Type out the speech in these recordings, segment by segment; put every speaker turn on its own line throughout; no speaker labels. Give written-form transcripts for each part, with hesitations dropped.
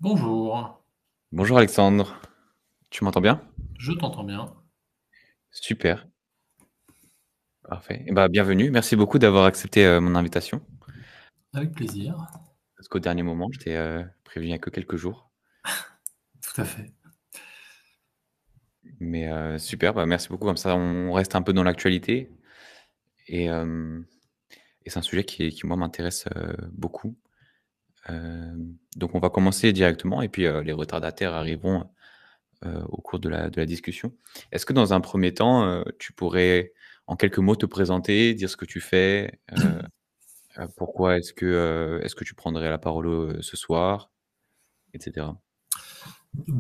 Bonjour,
Bonjour Alexandre, tu m'entends bien?
je t'entends bien,
Super, parfait. Et bah, bienvenue. Merci beaucoup d'avoir accepté mon invitation.
avec plaisir,
Parce qu'au dernier moment, je t'ai prévenu il y a que quelques jours.
tout à fait.
Mais super, bah, merci beaucoup. Comme ça, on reste un peu dans l'actualité. Et, et c'est un sujet qui moi, m'intéresse beaucoup. Euh, donc, on va commencer directement. Et puis, les retardataires arriveront au cours de la discussion. Est-ce que dans un premier temps, tu pourrais, en quelques mots, te présenter, dire ce que tu fais, pourquoi est-ce que tu prendrais la parole, ce soir? Et cetera.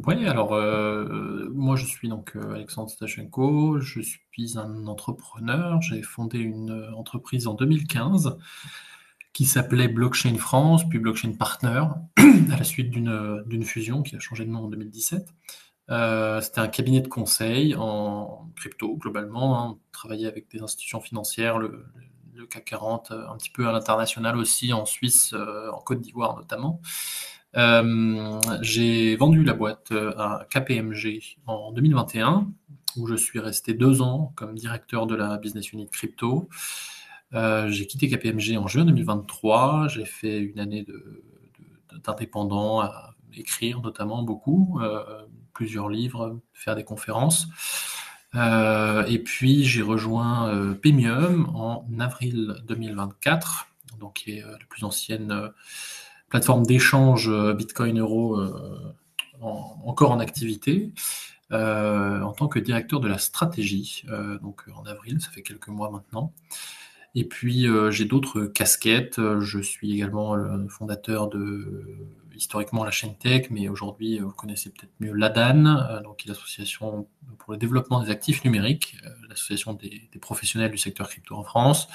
Ouais, alors moi je suis donc Alexandre Stachenko, je suis un entrepreneur, j'ai fondé une entreprise en 2015 qui s'appelait Blockchain France, puis Blockchain Partner, à la suite d'une fusion qui a changé de nom en 2017. C'était un cabinet de conseil en crypto globalement, hein. On travaillait avec des institutions financières, le CAC 40, un petit peu à l'international aussi, en Suisse, en Côte d'Ivoire notamment. J'ai vendu la boîte à KPMG en 2021, où je suis resté 2 ans comme directeur de la business unit crypto. J'ai quitté KPMG en juin 2023. J'ai fait une année d'indépendant à écrire notamment beaucoup, plusieurs livres, faire des conférences. Et puis j'ai rejoint Pemium en avril 2024, donc qui est la plus ancienne plateforme d'échange Bitcoin-Euro encore en activité, en tant que directeur de la stratégie, donc en avril, ça fait quelques mois maintenant. Et puis j'ai d'autres casquettes. Je suis également le fondateur de historiquement la chaîne Tech, mais aujourd'hui vous connaissez peut-être mieux l'ADAN, donc qui est l'association pour le développement des actifs numériques, l'association des professionnels du secteur crypto en France.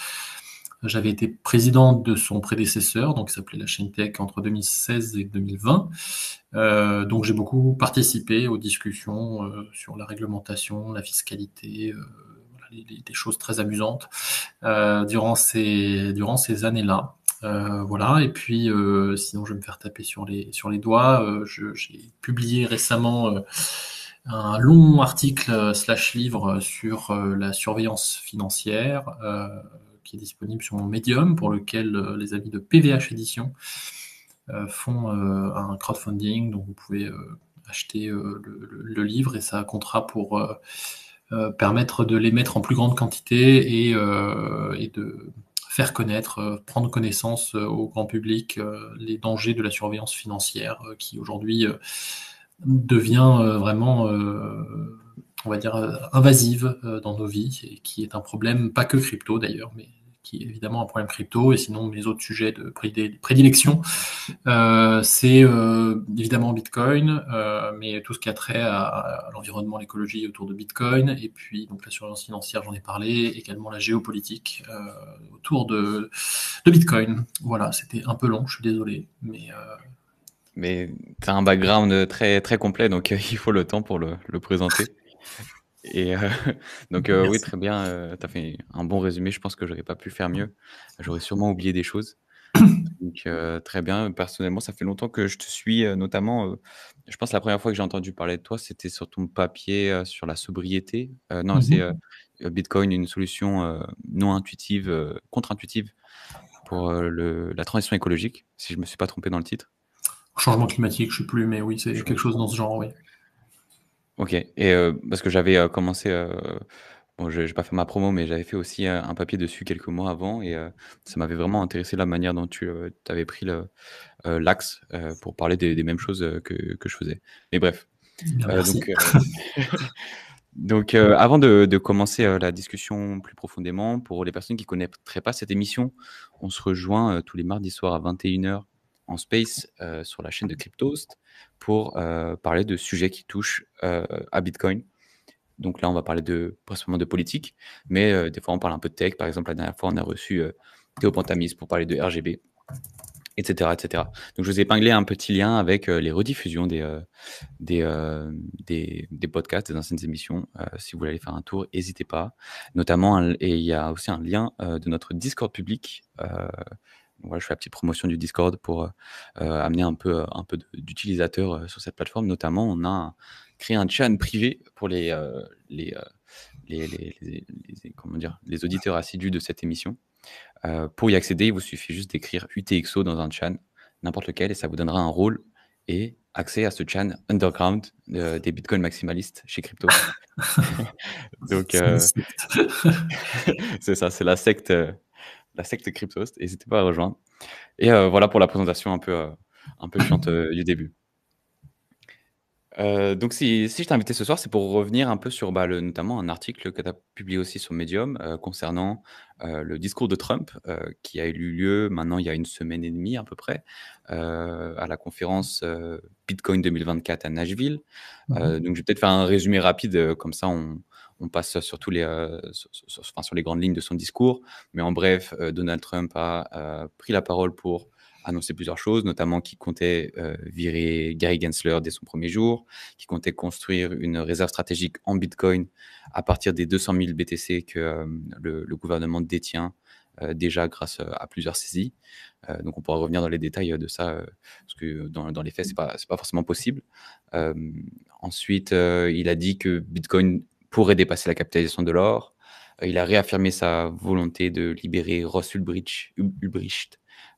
J'avais été président de son prédécesseur, donc qui s'appelait la chaîne Tech entre 2016 et 2020. Donc j'ai beaucoup participé aux discussions sur la réglementation, la fiscalité, voilà, des choses très amusantes durant ces années-là. Voilà. Et puis, sinon, je vais me faire taper sur les doigts. J'ai publié récemment un long article slash livre sur la surveillance financière qui est disponible sur mon Medium, pour lequel les amis de PVH Édition font un crowdfunding. Donc, vous pouvez acheter le livre et ça comptera pour permettre de les mettre en plus grande quantité et de faire connaître, prendre connaissance au grand public les dangers de la surveillance financière qui aujourd'hui devient vraiment, on va dire, invasive dans nos vies et qui est un problème, pas que crypto d'ailleurs, mais qui est évidemment un problème crypto et sinon mes autres sujets de prédilection c'est évidemment Bitcoin, mais tout ce qui a trait à l'environnement, l'écologie autour de Bitcoin, et puis donc la surveillance financière, j'en ai parlé, également la géopolitique autour de Bitcoin. Voilà, c'était un peu long, je suis désolé, mais
Mais tu as un background, très, très complet, donc il faut le temps pour le présenter. Et donc oui,
merci.
très bien, tu as fait un bon résumé. Je pense que j'aurais pas pu faire mieux. J'aurais sûrement oublié des choses. Donc très bien. Personnellement, ça fait longtemps que je te suis, notamment, je pense la première fois que j'ai entendu parler de toi, c'était sur ton papier, sur la sobriété. Non, c'est,
Mhm.
Bitcoin, une solution, non intuitive, contre-intuitive pour, la transition écologique, si je me suis pas trompé dans le titre.
Changement climatique, je sais plus, mais oui, c'est quelque chose
Changement.
dans ce genre, oui.
OK. Et parce que j'avais, commencé, bon, je j'ai pas fait ma promo, mais j'avais fait aussi, un papier dessus quelques mois avant. Et ça m'avait vraiment intéressé la manière dont tu, avais pris l'axe, pour parler des mêmes choses, que je faisais. Mais bref,
Bien,
donc
merci.
avant de commencer, la discussion plus profondément, pour les personnes qui connaîtraient pas cette émission, on se rejoint, tous les mardis soirs à 21 h en space, sur la chaîne de Cryptost pour, parler de sujets qui touchent, à Bitcoin. Donc là, on va parler principalement de politique, mais des fois, on parle un peu de tech. Par exemple, la dernière fois, on a reçu Théo Pantamis pour parler de RGB, etc., etc. Donc, je vous ai épinglé un petit lien avec les rediffusions des podcasts, des anciennes émissions. Si vous voulez aller faire un tour, n'hésitez pas. Notamment, et il y a aussi un lien de notre Discord public. voilà, je fais la petite promotion du Discord pour amener un peu d'utilisateurs sur cette plateforme. Notamment, on a créé un chat privé pour comment dire, les auditeurs assidus de cette émission. Pour y accéder, il vous suffit juste d'écrire UTXO dans un chat, n'importe lequel, et ça vous donnera un rôle et accès à ce chat underground des Bitcoin maximalistes chez Cryptost. Donc,
C'est une secte.
c'est ça, c'est la secte Cryptost. N'hésitez pas à rejoindre. Et voilà pour la présentation un peu chiante du début. Donc si je t'ai invité ce soir, c'est pour revenir un peu sur, notamment un article que tu as publié aussi sur Medium, concernant, le discours de Trump, qui a eu lieu maintenant il y a 1 semaine et demie à peu près, à la conférence, Bitcoin 2024 à Nashville. Donc je vais peut-être faire un résumé rapide, comme ça on passe sur tous les, sur les grandes lignes de son discours. Mais en bref, Donald Trump a pris la parole pour annoncer plusieurs choses, notamment qu'il comptait virer Gary Gensler dès son premier jour, qu'il comptait construire une réserve stratégique en Bitcoin à partir des 200 000 BTC que le gouvernement détient déjà grâce à plusieurs saisies. Donc on pourra revenir dans les détails de ça, parce que dans les faits, c'est pas forcément possible. Ensuite, il a dit que Bitcoin pourrait dépasser la capitalisation de l'or. Il a réaffirmé sa volonté de libérer Ross Ulbricht,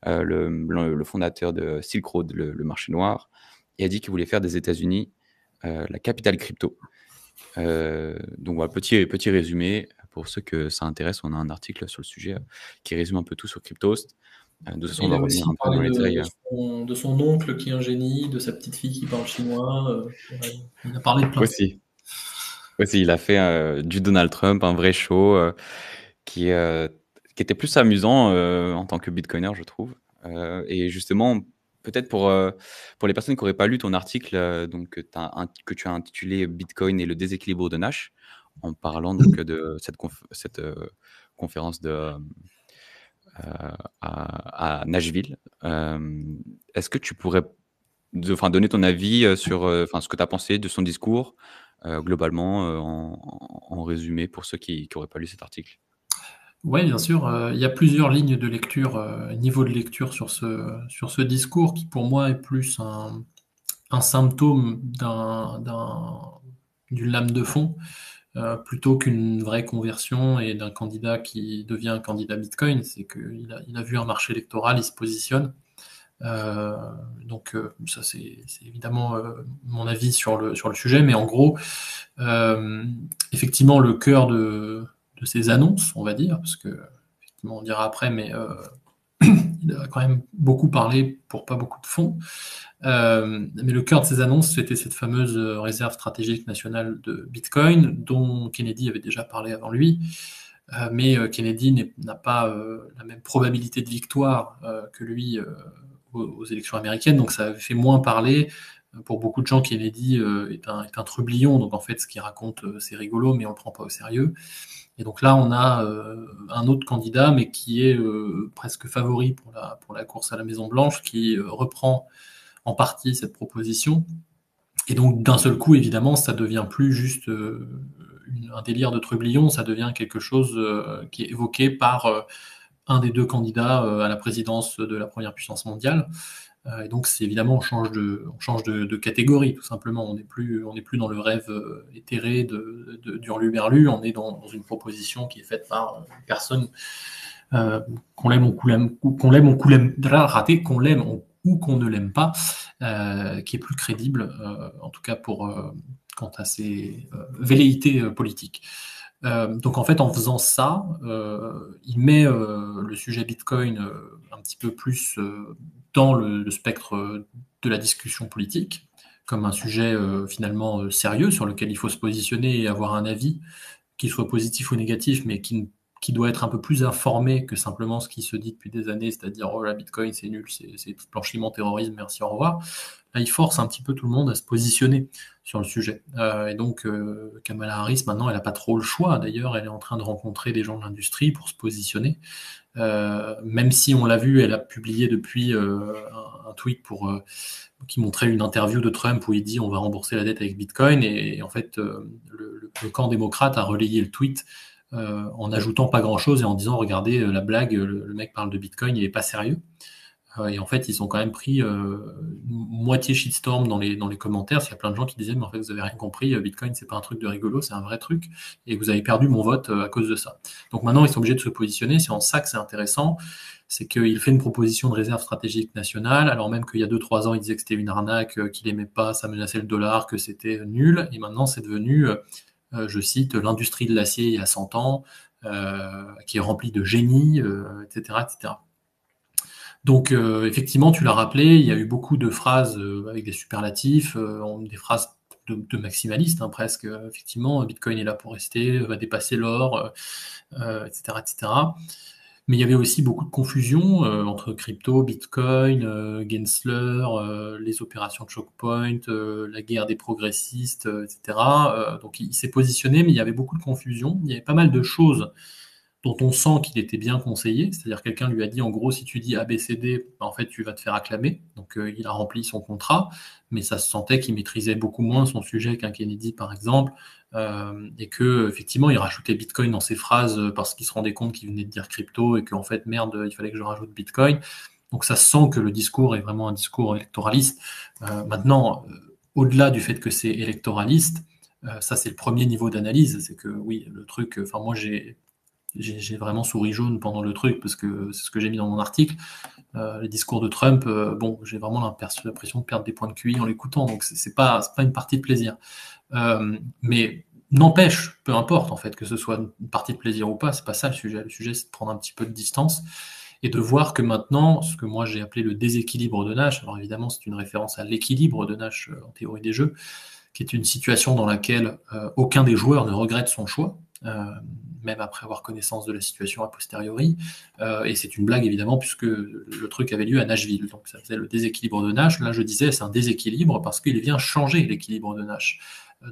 le fondateur de Silk Road, le marché noir, et a dit qu'il voulait faire des États-Unis la capitale crypto. Donc voilà, petit résumé. Pour ceux que ça intéresse, on a un article sur le sujet qui résume un peu tout sur Cryptost. De toute façon, on
Il
va
a
revenir
aussi
un peu
parlé
dans les détails.
de son oncle qui est un génie, de sa petite fille qui parle chinois. Ouais, il a parlé de plein de trucs.
Aussi, il a fait du Donald Trump, un vrai show qui, euh, qui était plus amusant en tant que Bitcoiner, je trouve. Et justement, peut-être pour les personnes qui n'auraient pas lu ton article, donc, que tu as intitulé Bitcoin et le déséquilibre de Nash, en parlant donc de cette conférence à Nashville. Est-ce que tu pourrais donner ton avis sur ce que tu as pensé de son discours, globalement, en résumé, pour ceux qui n'auraient pas lu cet article?
Oui, bien sûr. Il y a plusieurs lignes de lecture, niveau de lecture sur ce discours qui, pour moi, est plus un symptôme d'une lame de fond, plutôt qu'une vraie conversion et d'un candidat qui devient un candidat Bitcoin. C'est qu'il a vu un marché électoral, il se positionne. Euh, donc ça c'est évidemment mon avis sur le sujet, mais en gros, euh, effectivement le cœur de ces annonces, on va dire, parce que effectivement on dira après, mais il a quand même beaucoup parlé pour pas beaucoup de fonds. Mais le cœur de ces annonces, c'était cette fameuse réserve stratégique nationale de Bitcoin, dont Kennedy avait déjà parlé avant lui. Mais Kennedy n'a pas la même probabilité de victoire que lui aux élections américaines, donc ça avait fait moins parler. Pour beaucoup de gens, Kennedy est un trublion, donc en fait, ce qu'il raconte, c'est rigolo, mais on le prend pas au sérieux. Et donc là, on a un autre candidat, mais qui est presque favori pour la course à la Maison-Blanche, qui reprend en partie cette proposition. Et donc, d'un seul coup, évidemment, ça devient plus juste un délire de trublion, ça devient quelque chose qui est évoqué par un des deux candidats à la présidence de la première puissance mondiale. Et donc, c'est évidemment, on change de catégorie, tout simplement. On n'est plus dans le rêve éthéré d'Hurluberlu, on est dans une proposition qui est faite par une personne qu'on l'aime ou qu'on l'aime, raté, qu'on l'aime ou qu'on ne l'aime pas, qui est plus crédible, en tout cas quant à ses velléités politiques. Donc en fait, en faisant ça, il met le sujet Bitcoin un petit peu plus dans le spectre de la discussion politique, comme un sujet finalement sérieux sur lequel il faut se positionner et avoir un avis, qu'il soit positif ou négatif, mais qui doit être un peu plus informé que simplement ce qui se dit depuis des années, c'est-à-dire oh la Bitcoin c'est nul, c'est blanchiment, terrorisme, merci, au revoir. Là, il force un petit peu tout le monde à se positionner sur le sujet. Et donc, Kamala Harris, maintenant, elle n'a pas trop le choix. D'ailleurs, elle est en train de rencontrer des gens de l'industrie pour se positionner. Même si on l'a vu, elle a publié depuis un tweet qui montrait une interview de Trump où il dit on va rembourser la dette avec Bitcoin. Et en fait, le camp démocrate a relayé le tweet en ajoutant pas grand-chose et en disant, regardez, la blague, le mec parle de Bitcoin, il est pas sérieux. Et en fait, ils ont quand même pris moitié shitstorm dans les commentaires, parce qu'il y a plein de gens qui disaient, mais en fait, vous avez rien compris, Bitcoin, c'est pas un truc de rigolo, c'est un vrai truc, et vous avez perdu mon vote à cause de ça. Donc maintenant, ils sont obligés de se positionner, c'est en ça que c'est intéressant, c'est qu'il fait une proposition de réserve stratégique nationale, alors même qu'il y a 2-3 ans, il disait que c'était une arnaque, qu'il aimait pas, ça menaçait le dollar, que c'était nul, et maintenant, c'est devenu, je cite, l'industrie de l'acier il y a 100 ans, qui est remplie de génie, etc., etc. Donc effectivement, tu l'as rappelé, il y a eu beaucoup de phrases avec des superlatifs, des phrases de maximalistes hein, presque. Effectivement, Bitcoin est là pour rester, va dépasser l'or, etc., etc. Mais il y avait aussi beaucoup de confusion entre crypto, Bitcoin, Gensler, les opérations de choke point, la guerre des progressistes, etc. Donc il s'est positionné, mais il y avait beaucoup de confusion. Il y avait pas mal de choses dont on sent qu'il était bien conseillé, c'est-à-dire quelqu'un lui a dit en gros si tu dis ABCD, en fait tu vas te faire acclamer, donc il a rempli son contrat, mais ça se sentait qu'il maîtrisait beaucoup moins son sujet qu'un Kennedy par exemple, et que effectivement il rajoutait Bitcoin dans ses phrases parce qu'il se rendait compte qu'il venait de dire crypto et qu'en fait merde il fallait que je rajoute Bitcoin, donc ça se sent que le discours est vraiment un discours électoraliste. Maintenant, au-delà du fait que c'est électoraliste, ça c'est le premier niveau d'analyse, c'est que oui le truc, enfin moi j'ai vraiment souri jaune pendant le truc parce que c'est ce que j'ai mis dans mon article. Les discours de Trump, bon, j'ai vraiment l'impression de perdre des points de QI en l'écoutant, donc c'est pas une partie de plaisir. Mais n'empêche, peu importe en fait que ce soit une partie de plaisir ou pas, c'est pas ça le sujet. Le sujet, c'est de prendre un petit peu de distance et de voir que maintenant, ce que moi j'ai appelé le déséquilibre de Nash, alors évidemment c'est une référence à l'équilibre de Nash en théorie des jeux, qui est une situation dans laquelle aucun des joueurs ne regrette son choix, même après avoir connaissance de la situation a posteriori. Et c'est une blague évidemment puisque le truc avait lieu à Nashville, donc ça faisait le déséquilibre de Nash. Là je disais c'est un déséquilibre parce qu'il vient changer l'équilibre de Nash.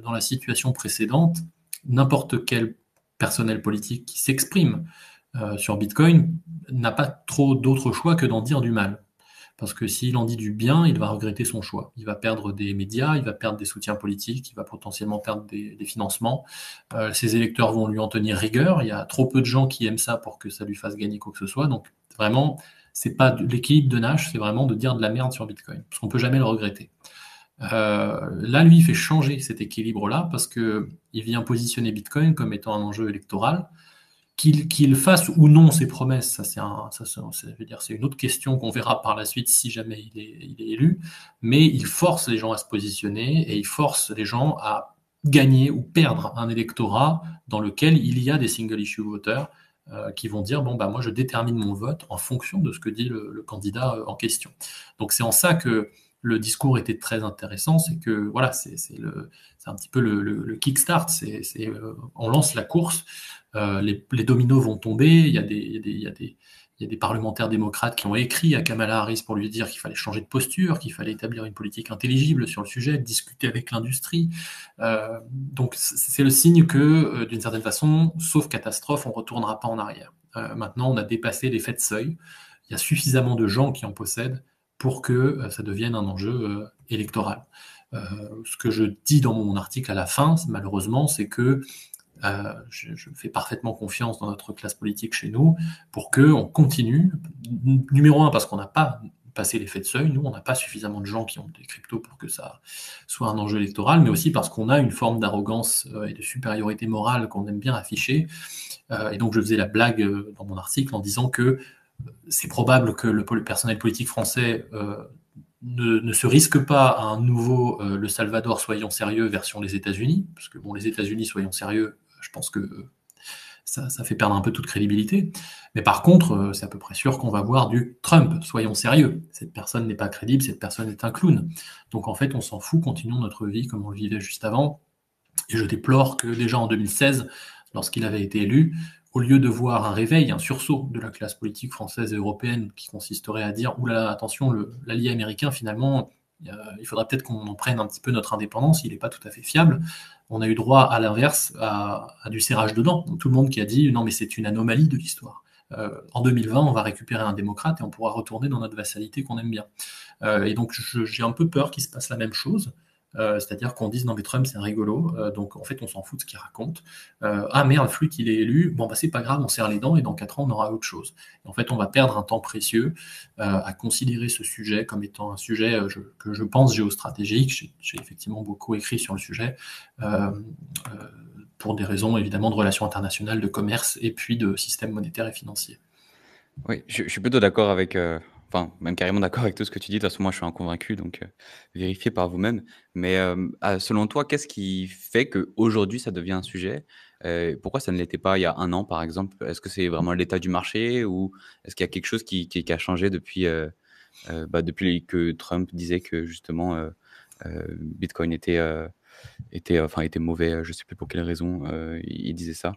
Dans la situation précédente, n'importe quel personnel politique qui s'exprime sur Bitcoin n'a pas trop d'autre choix que d'en dire du mal. Parce que s'il en dit du bien, il va regretter son choix. Il va perdre des médias, il va perdre des soutiens politiques, il va potentiellement perdre des financements. Ses électeurs vont lui en tenir rigueur. Il y a trop peu de gens qui aiment ça pour que ça lui fasse gagner quoi que ce soit. Donc vraiment, c'est pas l'équilibre de Nash, c'est vraiment de dire de la merde sur Bitcoin, parce qu'on peut jamais le regretter. Là, lui, il fait changer cet équilibre-là parce que il vient positionner Bitcoin comme étant un enjeu électoral. Qu'il fasse ou non ses promesses, c'est une autre question qu'on verra par la suite si jamais il est élu, mais il force les gens à se positionner et il force les gens à gagner ou perdre un électorat dans lequel il y a des single issue voters qui vont dire bon bah moi je détermine mon vote en fonction de ce que dit le candidat en question. Donc c'est en ça que le discours était très intéressant, c'est que voilà c'est un petit peu le kickstart, on lance la course. Les dominos vont tomber. Il y a des parlementaires démocrates qui ont écrit à Kamala Harris pour lui dire qu'il fallait changer de posture, qu'il fallait établir une politique intelligible sur le sujet, discuter avec l'industrie. Donc c'est le signe que, d'une certaine façon, sauf catastrophe, on ne retournera pas en arrière. Maintenant, on a dépassé l'effet de seuil. Il y a suffisamment de gens qui en possèdent pour que ça devienne un enjeu électoral. Ce que je dis dans mon article à la fin, malheureusement, c'est que je fais parfaitement confiance dans notre classe politique chez nous pour qu'on continue. Numéro un, parce qu'on n'a pas passé l'effet de seuil. Nous, on n'a pas suffisamment de gens qui ont des cryptos pour que ça soit un enjeu électoral, mais aussi parce qu'on a une forme d'arrogance et de supériorité morale qu'on aime bien afficher. Et donc, je faisais la blague dans mon article en disant que c'est probable que le personnel politique français ne se risque pas à un nouveau Le Salvador, soyons sérieux, version les États-Unis, parce que bon, les États-Unis, soyons sérieux, je pense que ça fait perdre un peu toute crédibilité. Mais par contre, c'est à peu près sûr qu'on va voir du Trump, soyons sérieux. Cette personne n'est pas crédible, cette personne est un clown. Donc en fait, on s'en fout, continuons notre vie comme on le vivait juste avant. Et je déplore que déjà en 2016, lorsqu'il avait été élu, au lieu de voir un réveil, un sursaut de la classe politique française et européenne qui consisterait à dire « Oulala, attention, l'allié américain, finalement, il faudrait peut-être qu'on en prenne un petit peu notre indépendance, il n'est pas tout à fait fiable », on a eu droit à l'inverse, à du serrage de dents. Donc, tout le monde qui a dit « Non, mais c'est une anomalie de l'histoire. En 2020, on va récupérer un démocrate et on pourra retourner dans notre vassalité qu'on aime bien. » Et donc, j'ai un peu peur qu'il se passe la même chose. C'est-à-dire qu'on dise non mais Trump c'est un rigolo, donc en fait on s'en fout de ce qu'il raconte. Ah merde, Fluyt il est élu, bon bah c'est pas grave, on serre les dents et dans 4 ans on aura autre chose. Et en fait on va perdre un temps précieux à considérer ce sujet comme étant un sujet que je pense géostratégique. J'ai effectivement beaucoup écrit sur le sujet. Pour des raisons évidemment de relations internationales, de commerce et puis de système monétaire et financier.
Oui, je suis plutôt d'accord avec, enfin, même carrément d'accord avec tout ce que tu dis. De toute façon, moi, je suis un convaincu, donc vérifiez par vous-même. Mais selon toi, qu'est-ce qui fait qu'aujourd'hui, ça devient un sujet? Pourquoi ça ne l'était pas il y a un an, par exemple? Est-ce que c'est vraiment l'état du marché ou est-ce qu'il y a quelque chose qui a changé depuis, depuis que Trump disait que justement Bitcoin était mauvais, je sais plus pour quelle raison il disait ça.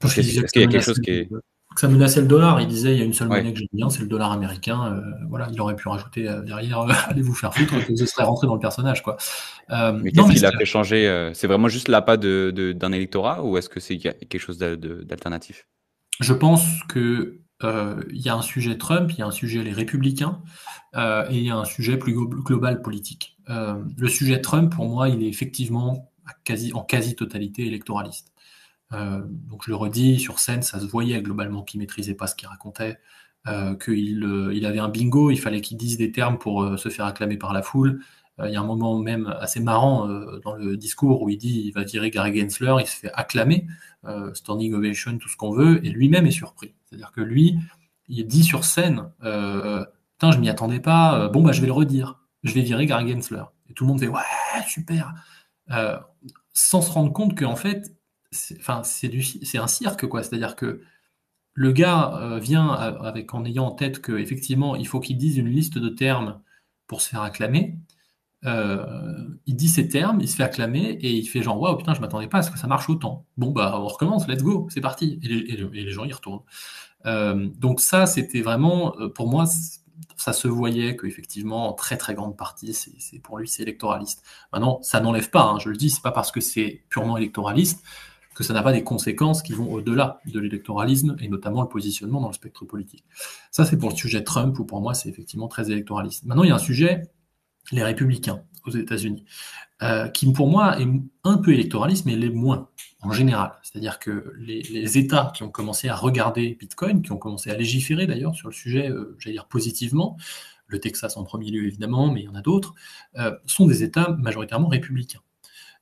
Parce
Donc,
qu'il disait
est-ce qu'il y a quelque chose qui est...
que ça menaçait le dollar. Il disait il y a une seule
Ouais,
monnaie que j'aime bien, c'est le dollar américain. Voilà, il aurait pu rajouter derrière allez vous faire foutre que ce serait rentré dans le personnage, quoi.
mais
Non,
qu'est-ce
mais
qui l'a fait changer? C'est vraiment juste l'appât d'un électorat ou est-ce que c'est quelque chose d'alternatif?
je pense que il y a un sujet Trump, il y a un sujet les républicains, et il y a un sujet plus global politique. Le sujet Trump, pour moi, il est effectivement en quasi-totalité électoraliste. Donc je le redis, sur scène, ça se voyait globalement qu'il maîtrisait pas ce qu'il racontait, qu'il avait un bingo, il fallait qu'il dise des termes pour se faire acclamer par la foule. Il y a un moment même assez marrant dans le discours où il dit il va virer Gary Gensler, il se fait acclamer, standing ovation, tout ce qu'on veut, et lui-même est surpris. C'est-à-dire que lui, il dit sur scène, putain, je m'y attendais pas, bon bah je vais le redire, je vais virer Gary Gensler. Et tout le monde fait ouais, super. Euh, Sans se rendre compte qu'en fait, enfin, c'est un cirque, quoi. C'est-à-dire que le gars vient en ayant en tête qu'effectivement, il faut qu'il dise une liste de termes pour se faire acclamer. Il dit ces termes, il se fait acclamer et il fait genre waouh, putain, je m'attendais pas à ce que ça marche autant. Bon, bah, on recommence, let's go, c'est parti. Et les gens y retournent. Donc, ça, c'était vraiment, pour moi, ça se voyait qu'effectivement, en très très grande partie, pour lui, c'est électoraliste. Maintenant, ça n'enlève pas, hein, je le dis, c'est pas parce que c'est purement électoraliste que ça n'a pas des conséquences qui vont au-delà de l'électoralisme et notamment le positionnement dans le spectre politique. Ça, c'est pour le sujet Trump où pour moi, c'est effectivement très électoraliste. Maintenant, il y a un sujet, les républicains aux États-Unis, qui pour moi est un peu électoraliste, mais les moins en général. C'est-à-dire que les États qui ont commencé à regarder Bitcoin, qui ont commencé à légiférer d'ailleurs sur le sujet, j'allais dire positivement, le Texas en premier lieu évidemment, mais il y en a d'autres, sont des États majoritairement républicains.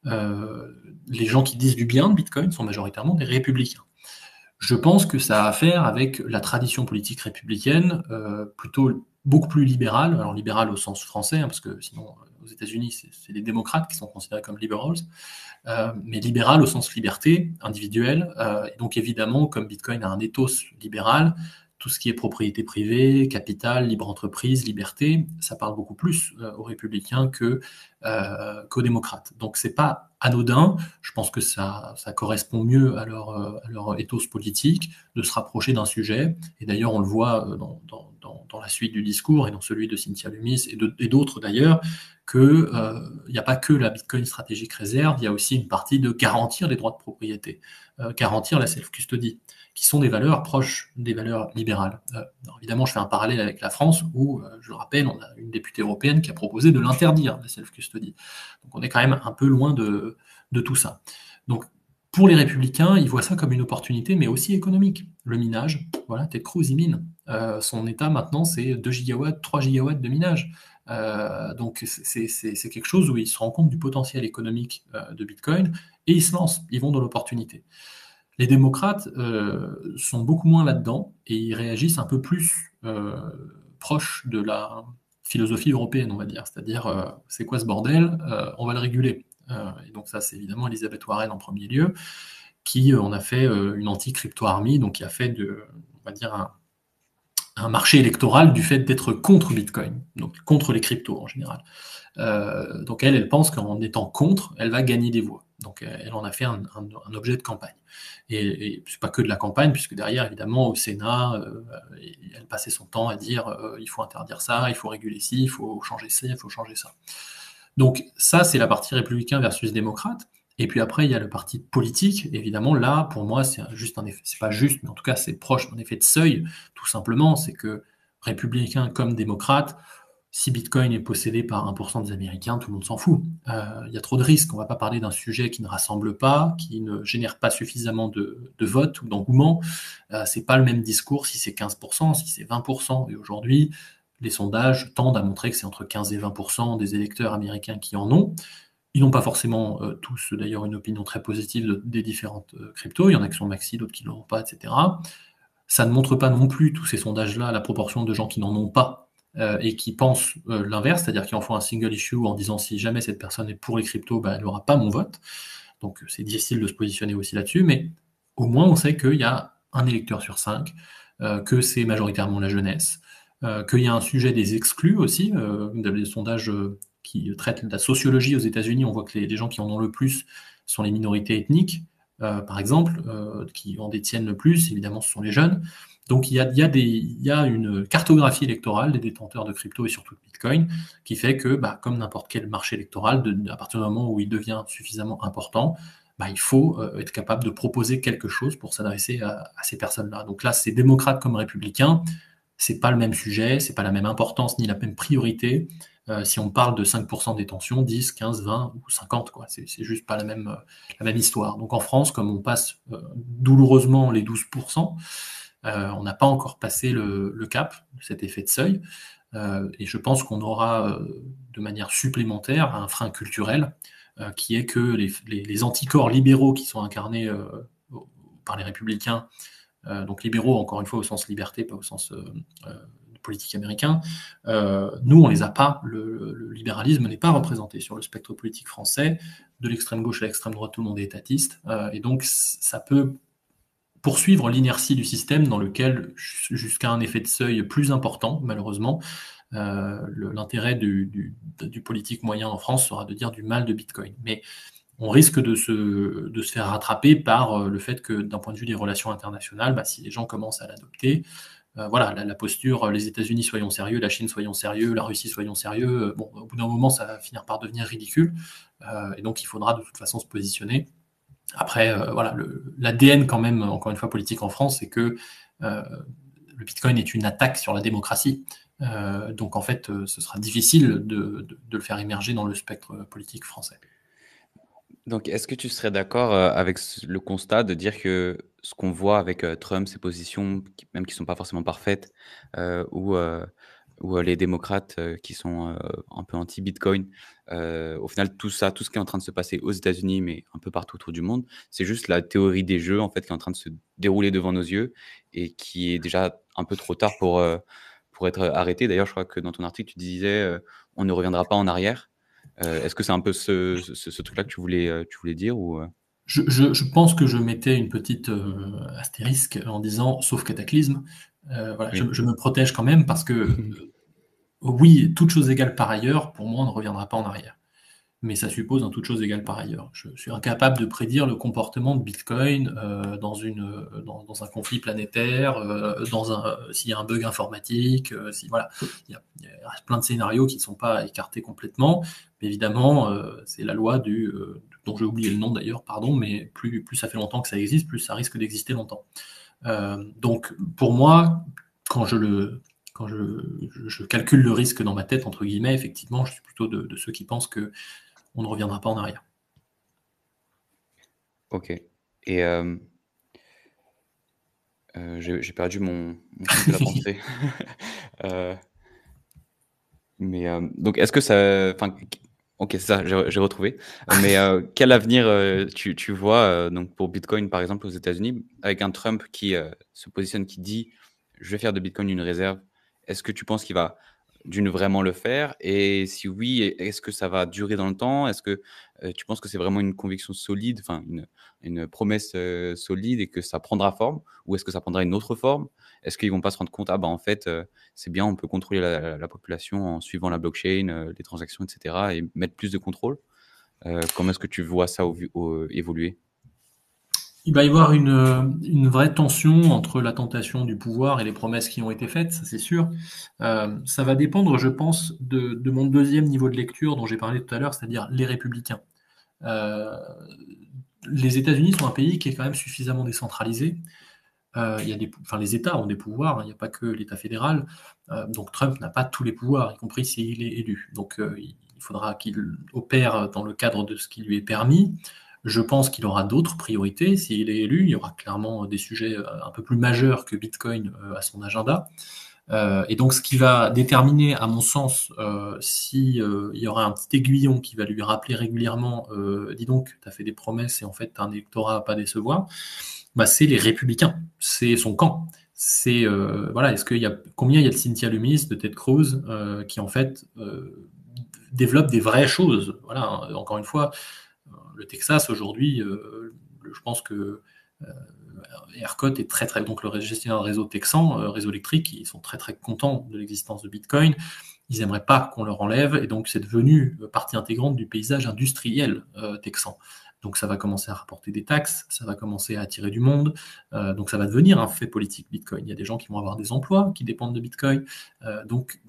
Les gens qui disent du bien de Bitcoin sont majoritairement des républicains. Je pense que ça a à faire avec la tradition politique républicaine, plutôt beaucoup plus libérale, alors libérale au sens français, hein, parce que sinon aux États-Unis c'est les démocrates qui sont considérés comme liberals, mais libérale au sens liberté individuelle, et donc évidemment comme Bitcoin a un ethos libéral, tout ce qui est propriété privée, capital, libre entreprise, liberté, ça parle beaucoup plus aux républicains qu'aux démocrates. Donc c'est pas anodin, je pense que ça correspond mieux à leur ethos politique de se rapprocher d'un sujet, et d'ailleurs on le voit dans la suite du discours et dans celui de Cynthia Lummis et d'autres d'ailleurs, que il n'y a pas que la Bitcoin stratégique réserve, il y a aussi une partie de garantir les droits de propriété, garantir la self-custody, qui sont des valeurs proches des valeurs libérales. Évidemment, je fais un parallèle avec la France, où, je le rappelle, on a une députée européenne qui a proposé de l'interdire, la self-custody. Donc on est quand même un peu loin de tout ça. Donc pour les républicains, ils voient ça comme une opportunité, mais aussi économique. Le minage, voilà, Ted Cruz, il mine. Son état maintenant, c'est 2 gigawatts, 3 gigawatts de minage. Donc c'est quelque chose où ils se rendent compte du potentiel économique de Bitcoin et ils se lancent, ils vont dans l'opportunité. Les démocrates sont beaucoup moins là-dedans et ils réagissent un peu plus proches de la philosophie européenne, on va dire. C'est-à-dire, c'est quoi ce bordel? On va le réguler. Et donc ça, c'est évidemment Elisabeth Warren en premier lieu, qui en a fait une anti-crypto-army, donc qui a fait on va dire, un marché électoral du fait d'être contre Bitcoin, donc contre les cryptos en général. Donc elle pense qu'en étant contre, elle va gagner des voix. Donc elle en a fait un objet de campagne. Et c'est pas que de la campagne, puisque derrière, évidemment, au Sénat, elle passait son temps à dire il faut interdire ça, il faut réguler ci, il faut changer ci, il faut changer ça. Donc ça, c'est la partie républicain versus démocrate. Et puis après, il y a le parti politique. Évidemment, là, pour moi, c'est juste un effet, c'est pas juste, mais en tout cas, c'est proche d'un effet de seuil, tout simplement. C'est que républicains comme démocrates, Si Bitcoin est possédé par 1% des Américains, tout le monde s'en fout. Il y a trop de risques. On ne va pas parler d'un sujet qui ne rassemble pas, qui ne génère pas suffisamment de votes ou d'engouement. C'est pas le même discours si c'est 15%, si c'est 20%. Et aujourd'hui, les sondages tendent à montrer que c'est entre 15 et 20% des électeurs américains qui en ont. Ils n'ont pas forcément tous, d'ailleurs, une opinion très positive des différentes cryptos. Il y en a qui sont maxi, d'autres qui ne l'ont pas, etc. Ça ne montre pas non plus, tous ces sondages-là, la proportion de gens qui n'en ont pas et qui pensent l'inverse, c'est-à-dire qui en font un single issue en disant si jamais cette personne est pour les cryptos, bah, elle n'aura pas mon vote. Donc c'est difficile de se positionner aussi là-dessus, mais au moins on sait qu'il y a un électeur sur 5, que c'est majoritairement la jeunesse, qu'il y a un sujet des exclus aussi, des sondages qui traitent de la sociologie aux États-Unis, on voit que les gens qui en ont le plus sont les minorités ethniques, par exemple, qui en détiennent le plus, évidemment ce sont les jeunes. Donc il y a une cartographie électorale des détenteurs de crypto et surtout de Bitcoin qui fait que, bah, comme n'importe quel marché électoral, à partir du moment où il devient suffisamment important, bah, il faut être capable de proposer quelque chose pour s'adresser à ces personnes-là. Donc là, c'est démocrate comme républicain, c'est pas le même sujet, c'est pas la même importance ni la même priorité. Si on parle de 5% des tensions, 10, 15, 20 ou 50, quoi. C'est juste pas la même histoire. Donc en France, comme on passe douloureusement les 12%, on n'a pas encore passé le cap de cet effet de seuil. Et je pense qu'on aura de manière supplémentaire un frein culturel qui est que les anticorps libéraux qui sont incarnés par les républicains, donc libéraux encore une fois au sens liberté, pas au sens politique américain, nous on les a pas. Le libéralisme n'est pas représenté sur le spectre politique français. De l'extrême gauche à l'extrême droite, tout le monde est étatiste, et donc ça peut poursuivre l'inertie du système dans lequel, jusqu'à un effet de seuil plus important, malheureusement, l'intérêt du politique moyen en France sera de dire du mal de Bitcoin. Mais on risque de se faire rattraper par le fait que, d'un point de vue des relations internationales, bah, si les gens commencent à l'adopter, voilà, la posture, les États-Unis soyons sérieux, la Chine soyons sérieux, la Russie soyons sérieux, bon, au bout d'un moment, ça va finir par devenir ridicule, et donc il faudra de toute façon se positionner. Après, voilà, l'ADN quand même, encore une fois, politique en France, c'est que le Bitcoin est une attaque sur la démocratie. Donc en fait, ce sera difficile de le faire émerger dans le spectre politique français.
Donc, est-ce que tu serais d'accord avec le constat de dire que ce qu'on voit avec Trump, ses positions, même qui ne sont pas forcément parfaites, ou les démocrates qui sont un peu anti-Bitcoin, au final, tout ça, tout ce qui est en train de se passer aux États-Unis, mais un peu partout autour du monde, c'est juste la théorie des jeux en fait, qui est en train de se dérouler devant nos yeux et qui est déjà un peu trop tard pour être arrêté. D'ailleurs, je crois que dans ton article, tu disais on ne reviendra pas en arrière. Est-ce que c'est un peu ce truc-là que tu voulais dire ou
Je pense que je mettais une petite astérisque en disant sauf cataclysme. Voilà,
Oui.
je me protège quand même parce que oui, toute chose égale par ailleurs, pour moi, on ne reviendra pas en arrière. Mais ça suppose en toute chose égale par ailleurs. Je suis incapable de prédire le comportement de Bitcoin dans un conflit planétaire, s'il y a un bug informatique, voilà, il y a plein de scénarios qui ne sont pas écartés complètement. Mais évidemment, c'est la loi dont j'ai oublié le nom d'ailleurs, pardon, mais plus ça fait longtemps que ça existe, plus ça risque d'exister longtemps. Donc pour moi, quand je calcule le risque dans ma tête, entre guillemets, effectivement, je suis plutôt de ceux qui pensent que on ne reviendra pas en arrière.
OK. Et j'ai perdu mon fil de la pensée. Heu, mais donc est-ce que ça enfin, OK, c'est ça, j'ai retrouvé. Mais quel avenir tu vois donc pour Bitcoin, par exemple, aux États-Unis, avec un Trump qui se positionne, qui dit: «Je vais faire de Bitcoin une réserve». Est-ce que tu penses qu'il va d'une vraiment le faire? Et si oui, est-ce que ça va durer dans le temps? Est-ce que tu penses que c'est vraiment une conviction solide, enfin une promesse solide et que ça prendra forme? Ou est-ce que ça prendra une autre forme? Est-ce qu'ils vont pas se rendre compte: «Ah bah, en fait, c'est bien, on peut contrôler la population en suivant la blockchain, les transactions et cetera et mettre plus de contrôle». Comment est-ce que tu vois ça évoluer?
Il va y avoir une vraie tension entre la tentation du pouvoir et les promesses qui ont été faites, ça c'est sûr. Ça va dépendre, je pense, de mon deuxième niveau de lecture dont j'ai parlé tout à l'heure, c'est-à-dire les républicains. Les États-Unis sont un pays qui est quand même suffisamment décentralisé Il y a les États ont des pouvoirs, hein, il n'y a pas que l'État fédéral. Donc Trump n'a pas tous les pouvoirs, y compris s'il est élu. Donc il faudra qu'il opère dans le cadre de ce qui lui est permis. Je pense qu'il aura d'autres priorités. S'il est élu, il y aura clairement des sujets un peu plus majeurs que Bitcoin à son agenda. Et donc, ce qui va déterminer, à mon sens, si il y aura un petit aiguillon qui va lui rappeler régulièrement, dis donc, tu as fait des promesses et en fait, tu as un électorat à pas décevoir, bah, c'est les républicains, c'est son camp. C'est voilà, combien il y a de Cynthia Lummis, de Ted Cruz, qui en fait développent des vraies choses. Voilà, hein. Encore une fois, le Texas aujourd'hui, je pense que ERCOT est très très donc le gestionnaire de réseau texan, réseau électrique, ils sont très très contents de l'existence de Bitcoin. Ils n'aimeraient pas qu'on leur enlève, et donc c'est devenu partie intégrante du paysage industriel texan. Donc ça va commencer à rapporter des taxes, ça va commencer à attirer du monde, donc ça va devenir un fait politique Bitcoin. Il y a des gens qui vont avoir des emplois qui dépendent de Bitcoin, donc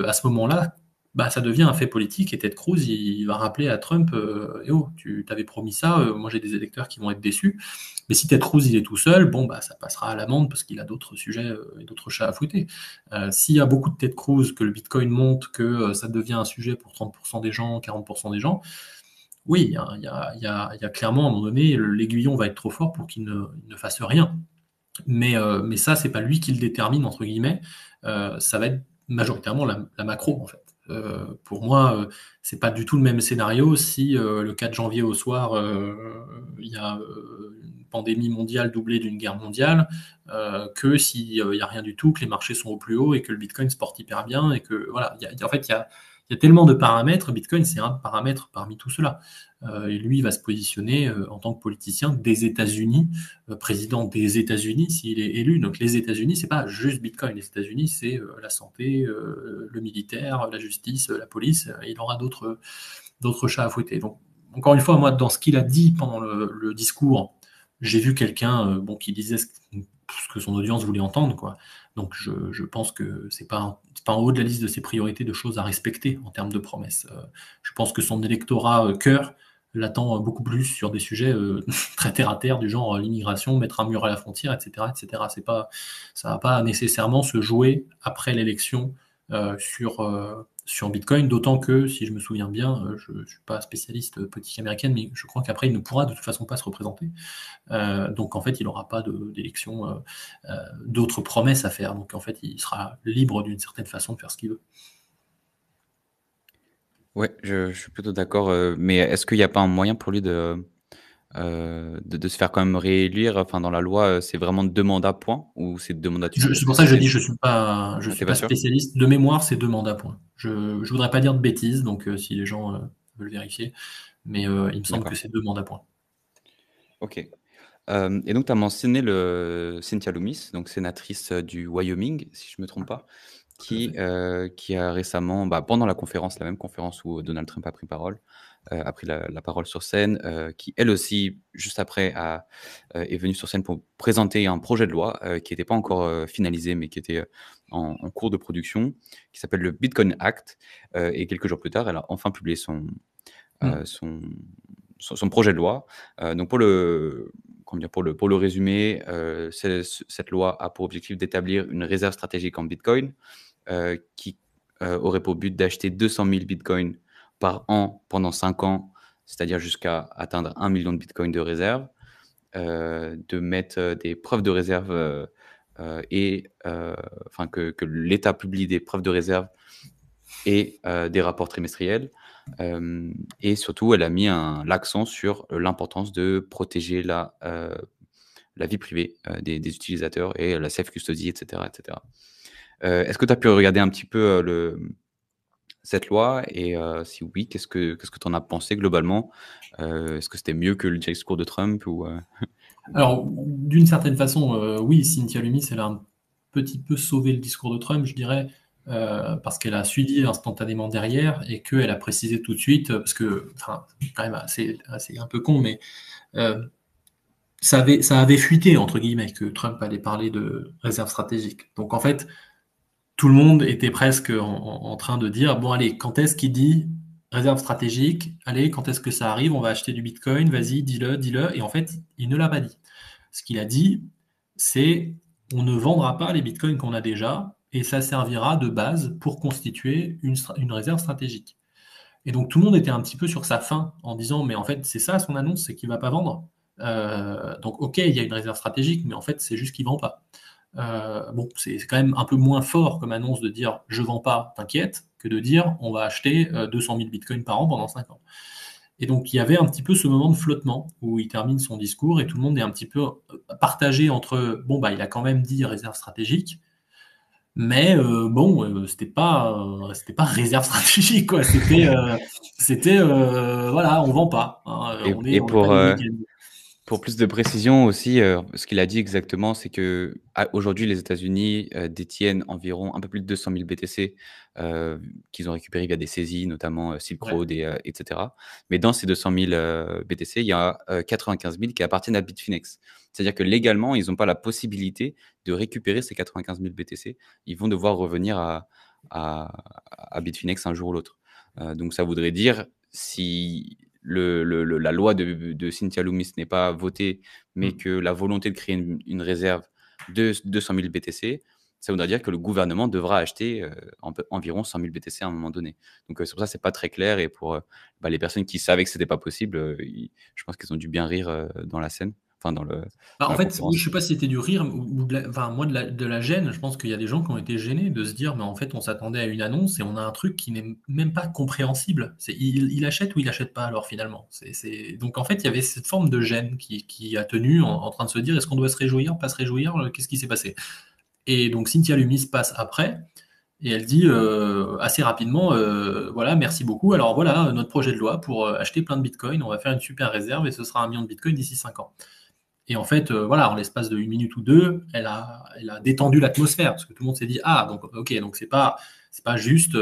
à ce moment-là, bah, ça devient un fait politique, et Ted Cruz, il va rappeler à Trump, eh oh, tu t'avais promis ça, moi j'ai des électeurs qui vont être déçus. Mais si Ted Cruz il est tout seul, bon bah ça passera à l'amende parce qu'il a d'autres sujets et d'autres chats à fouetter. S'il y a beaucoup de Ted Cruz, que le Bitcoin monte, que ça devient un sujet pour 30% des gens, 40% des gens, oui, il y a clairement à un moment donné, l'aiguillon va être trop fort pour qu'il ne fasse rien. Mais ça, c'est pas lui qui le détermine, entre guillemets. Ça va être majoritairement la macro, en fait. Pour moi, c'est pas du tout le même scénario si le 4 janvier au soir, il y a une pandémie mondiale doublée d'une guerre mondiale, que s'il n'y a rien du tout, que les marchés sont au plus haut et que le Bitcoin se porte hyper bien et que voilà, en fait, il y a tellement de paramètres. Bitcoin, c'est un paramètre parmi tout cela. Et lui, il va se positionner en tant que politicien des États-Unis, président des États-Unis s'il est élu. Donc les États-Unis, c'est pas juste Bitcoin. Les États-Unis, c'est la santé, le militaire, la justice, la police. Il aura d'autres chats à fouetter. Donc encore une fois, moi, dans ce qu'il a dit pendant le discours, j'ai vu quelqu'un bon, qui disait ce que son audience voulait entendre, quoi. Donc je pense que c'est pas en haut de la liste de ses priorités de choses à respecter en termes de promesses. Je pense que son électorat cœur l'attend beaucoup plus sur des sujets très terre à terre, du genre l'immigration, mettre un mur à la frontière, etc., etc. Ça va pas nécessairement se jouer après l'élection sur Bitcoin, d'autant que, si je me souviens bien, je ne suis pas spécialiste politique américaine, mais je crois qu'après, il ne pourra de toute façon pas se représenter. Donc, en fait, il n'aura pas d'élection, d'autres promesses à faire. Donc, en fait, il sera libre d'une certaine façon de faire ce qu'il veut.
Ouais, je suis plutôt d'accord, mais est-ce qu'il n'y a pas un moyen pour lui de se faire quand même réélire? Enfin, dans la loi, c'est vraiment 2 mandats, point? Ou c'est 2 mandatures? Parce
C'est
que
pour ça que je
c'est
dis je
ah, tu
suis
pas
pas
sûr?
spécialiste. De mémoire, c'est 2 mandats, point. Je ne voudrais pas dire de bêtises, donc si les gens veulent vérifier, mais il me semble que
D'accord.
c'est 2 mandats, point.
OK. Et donc tu as mentionné Cynthia Lummis, donc sénatrice, du Wyoming, si je me trompe pas,
Tout à fait.
qui a récemment, bah, pendant la même conférence où Donald Trump a pris la parole sur scène, qui elle aussi, juste après est venue sur scène pour présenter un projet de loi, qui n'était pas encore, finalisé, mais qui était, en cours de production, qui s'appelle le Bitcoin Act, et quelques jours plus tard, elle a enfin publié
Mm.
son son projet de loi. Donc comment dire? Pour le résumer, cette loi a pour objectif d'établir une réserve stratégique en bitcoin, qui, aurait pour but d'acheter 200 000 bitcoins par an pendant 5 ans, c'est-à-dire jusqu'à atteindre 1 million de bitcoins de réserve, de mettre, des preuves de réserve, enfin que l'État publie des preuves de réserve et des rapports trimestriels. Et surtout, elle a mis l'accent sur l'importance de protéger la vie privée des utilisateurs et la self custody, et cetera, et cetera. Est-ce que tu as pu regarder un petit peu cette loi et si oui, qu'est-ce que tu en as pensé globalement? Est-ce que c'était mieux que le discours de Trump ou
Alors, d'une certaine façon, oui, Cynthia Lummis, elle a un petit peu sauvé le discours de Trump, je dirais, parce qu'elle a suivi instantanément derrière et qu'elle a précisé tout de suite, parce que, enfin, c'est quand même assez un peu con, mais euh, ça avait fuité, entre guillemets, que Trump allait parler de réserve stratégique. Donc, en fait, tout le monde était presque en train de dire, bon, allez, quand est-ce qu'il dit réserve stratégique? Allez, quand est-ce que ça arrive? On va acheter du Bitcoin, vas-y, dis-le, dis-le. Et en fait, il ne l'a pas dit. Ce qu'il a dit, c'est on ne vendra pas les bitcoins qu'on a déjà et ça servira de base pour constituer une réserve stratégique. Et donc tout le monde était un petit peu sur sa faim en disant mais en fait c'est ça son annonce, c'est qu'il va pas vendre. Donc ok, il y a une réserve stratégique, mais en fait c'est juste qu'il vend pas. Bon, c'est quand même un peu moins fort comme annonce de dire je vends pas, t'inquiète, que de dire on va acheter 200 000 bitcoins par an pendant 5 ans. Et donc il y avait un petit peu ce moment de flottement où il termine son discours et tout le monde est un petit peu partagé entre bon bah il a quand même dit réserve stratégique, mais bon c'était pas réserve stratégique quoi, c'était voilà on vend pas, hein,
Et,
on n'est pas des mécanismes.
pour plus de précision aussi, ce qu'il a dit exactement, c'est que aujourd'hui, les États-Unis détiennent environ un peu plus de 200 000 BTC qu'ils ont récupérés via des saisies, notamment Silk
Ouais.
Road, etc. Mais dans ces 200 000 BTC, il y a 95 000 qui appartiennent à Bitfinex. C'est-à-dire que légalement, ils n'ont pas la possibilité de récupérer ces 95 000 BTC. Ils vont devoir revenir à, à Bitfinex un jour ou l'autre. Donc ça voudrait dire, si la loi de Cynthia Lummis n'est pas votée, mais
Mm.
que la volonté de créer une réserve de 200 000 BTC, ça voudrait dire que le gouvernement devra acheter environ 100 000 BTC à un moment donné. Donc c'est pour ça que c'est pas très clair, et pour les personnes qui savaient que c'était pas possible, je pense qu'ils ont dû bien rire dans la scène, enfin dans
Bah, en
la
fait, oui,
conférence.
je sais pas si c'était du rire ou enfin, moi de la gêne. Je pense qu'il y a des gens qui ont été gênés de se dire, mais en fait, on s'attendait à une annonce et on a un truc qui n'est même pas compréhensible. Il achète ou il achète pas alors finalement. Donc en fait, il y avait cette forme de gêne qui a tenu en train de se dire, est-ce qu'on doit se réjouir, pas se réjouir, qu'est-ce qui s'est passé? Et donc Cynthia Lummis passe après et elle dit assez rapidement, voilà, merci beaucoup. Alors voilà notre projet de loi pour acheter plein de bitcoins. On va faire une super réserve et ce sera 1 million de bitcoins d'ici 5 ans. Et en fait, voilà, en l'espace de 1 minute ou deux, elle a détendu l'atmosphère, parce que tout le monde s'est dit, ah, donc, ok, donc c'est pas juste,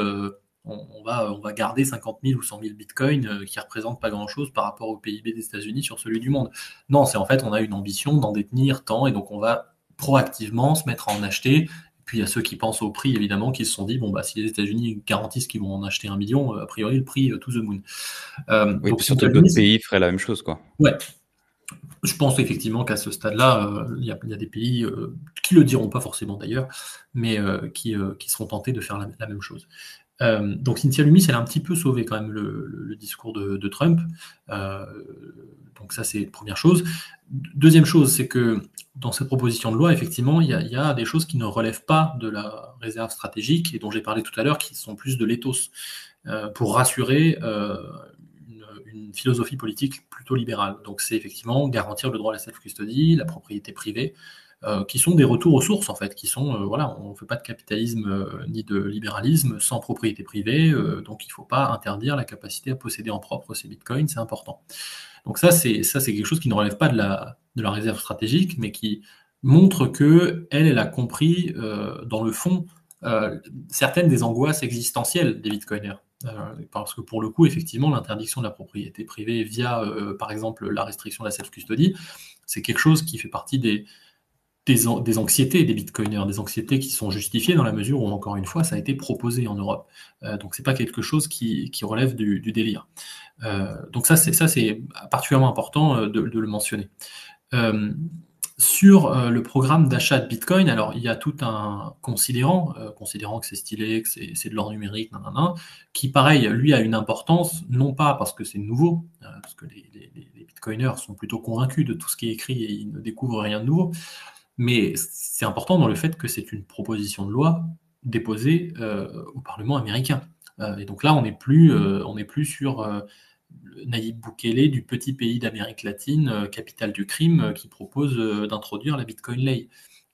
on va garder 50 000 ou 100 000 bitcoins qui représentent pas grand-chose par rapport au PIB des États-Unis sur celui du monde. Non, c'est en fait, on a une ambition d'en détenir tant, et donc on va proactivement se mettre à en acheter. Et puis il y a ceux qui pensent au prix, évidemment, qui se sont dit, bon, bah, si les États-Unis garantissent qu'ils vont en acheter 1 million, a priori, le prix to the moon.
Oui,
Donc
puis surtout
Cynthia
que d'autres
Lummis,
pays feraient la même chose, quoi.
ouais, je pense effectivement qu'à ce stade-là, il y a des pays qui le diront pas forcément d'ailleurs, mais qui seront tentés de faire la même chose. Donc Cynthia Lummis, elle a un petit peu sauvé quand même le discours de Trump. Euh, donc ça, c'est première chose. Deuxième chose, c'est que dans cette proposition de loi, effectivement, il y a des choses qui ne relèvent pas de la réserve stratégique et dont j'ai parlé tout à l'heure, qui sont plus de l'éthos, pour rassurer une philosophie politique plutôt libérale. Donc c'est effectivement garantir le droit à la self-custody, la propriété privée, qui sont des retours aux sources en fait, qui sont voilà, on ne fait pas de capitalisme ni de libéralisme sans propriété privée, donc il ne faut pas interdire la capacité à posséder en propre ces bitcoins, c'est important. Donc ça c'est quelque chose qui ne relève pas de la réserve stratégique, mais qui montre que elle a compris dans le fond certaines des angoisses existentielles des bitcoiners. Parce que pour le coup, effectivement, l'interdiction de la propriété privée via, par exemple, la restriction de la self-custody, c'est quelque chose qui fait partie des anxiétés des bitcoiners, des anxiétés qui sont justifiées dans la mesure où, encore une fois, ça a été proposé en Europe. Donc c'est pas quelque chose qui relève du délire. Donc ça c'est particulièrement important de le mentionner. Euh, sur le programme d'achat de Bitcoin, alors il y a tout un considérant, considérant que c'est stylé, que c'est de l'or numérique, nanana, qui pareil, lui a une importance, non pas parce que c'est nouveau, parce que les Bitcoiners sont plutôt convaincus de tout ce qui est écrit et ils ne découvrent rien de nouveau, mais c'est important dans le fait que c'est une proposition de loi déposée au Parlement américain. Et donc là, on n'est plus sur Nayib Bukele du petit pays d'Amérique latine, capitale du crime, qui propose d'introduire la Bitcoin Lei.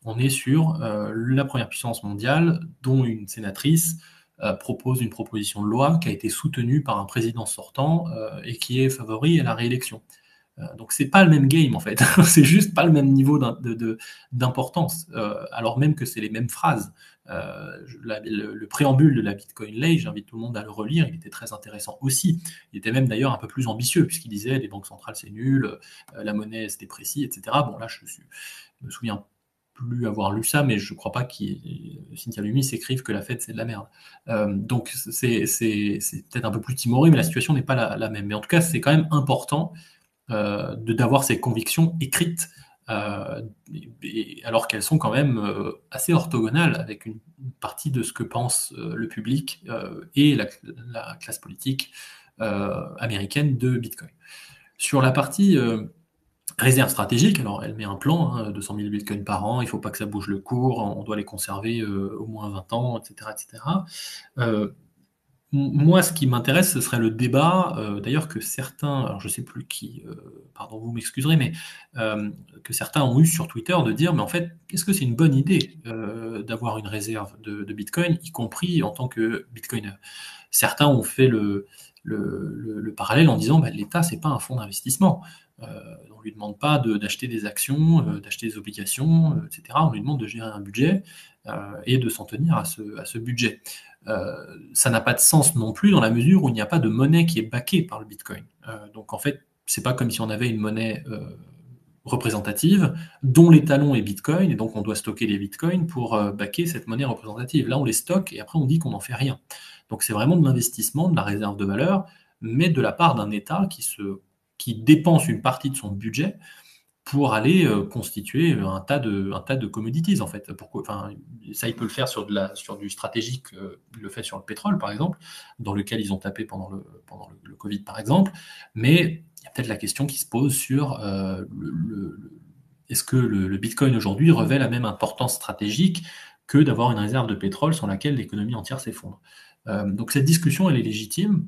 On est sur la première puissance mondiale, dont une sénatrice propose une proposition de loi qui a été soutenue par un président sortant et qui est favori à la réélection. Donc c'est pas le même game en fait, c'est juste pas le même niveau d'importance, alors même que c'est les mêmes phrases. Le préambule de la Bitcoin Lei, j'invite tout le monde à le relire, il était très intéressant aussi. Il était même d'ailleurs un peu plus ambitieux, puisqu'il disait les banques centrales c'est nul, la monnaie c'est déprécie, etc. Bon là je me souviens plus avoir lu ça, mais je crois pas que Cynthia Lummis écrive que la Fed c'est de la merde. Donc c'est peut-être un peu plus timoré, mais la situation n'est pas la même. Mais en tout cas c'est quand même important d'avoir ces convictions écrites alors qu'elles sont quand même assez orthogonales avec une partie de ce que pense le public et la classe politique américaine de Bitcoin. Sur la partie réserve stratégique, alors elle met un plan, 200 000 bitcoins par an, il ne faut pas que ça bouge le cours, on doit les conserver au moins 20 ans, etc. etc. Moi, ce qui m'intéresse, ce serait le débat, d'ailleurs que certains, alors je ne sais plus qui, pardon, vous m'excuserez, mais que certains ont eu sur Twitter de dire, mais en fait, est-ce que c'est une bonne idée d'avoir une réserve de Bitcoin, y compris en tant que Bitcoiner? Certains ont fait le parallèle en disant, bah, l'État, c'est pas un fonds d'investissement. On ne lui demande pas d'acheter des actions, d'acheter des obligations, etc. On lui demande de gérer un budget et de s'en tenir à ce budget. Ça n'a pas de sens non plus dans la mesure où il n'y a pas de monnaie qui est backée par le Bitcoin. Donc en fait, c'est pas comme si on avait une monnaie représentative dont l'étalon est Bitcoin et donc on doit stocker les Bitcoins pour backer cette monnaie représentative. Là, on les stocke et après on dit qu'on n'en fait rien. Donc c'est vraiment de l'investissement, de la réserve de valeur, mais de la part d'un État qui dépense une partie de son budget pour aller constituer un tas de commodities en fait. Pourquoi, enfin, ça, il peut le faire sur du stratégique, il le fait sur le pétrole par exemple, dans lequel ils ont tapé pendant le Covid par exemple, mais il y a peut-être la question qui se pose sur est-ce que le Bitcoin aujourd'hui revêt la même importance stratégique que d'avoir une réserve de pétrole sur laquelle l'économie entière s'effondre. Donc cette discussion, elle est légitime,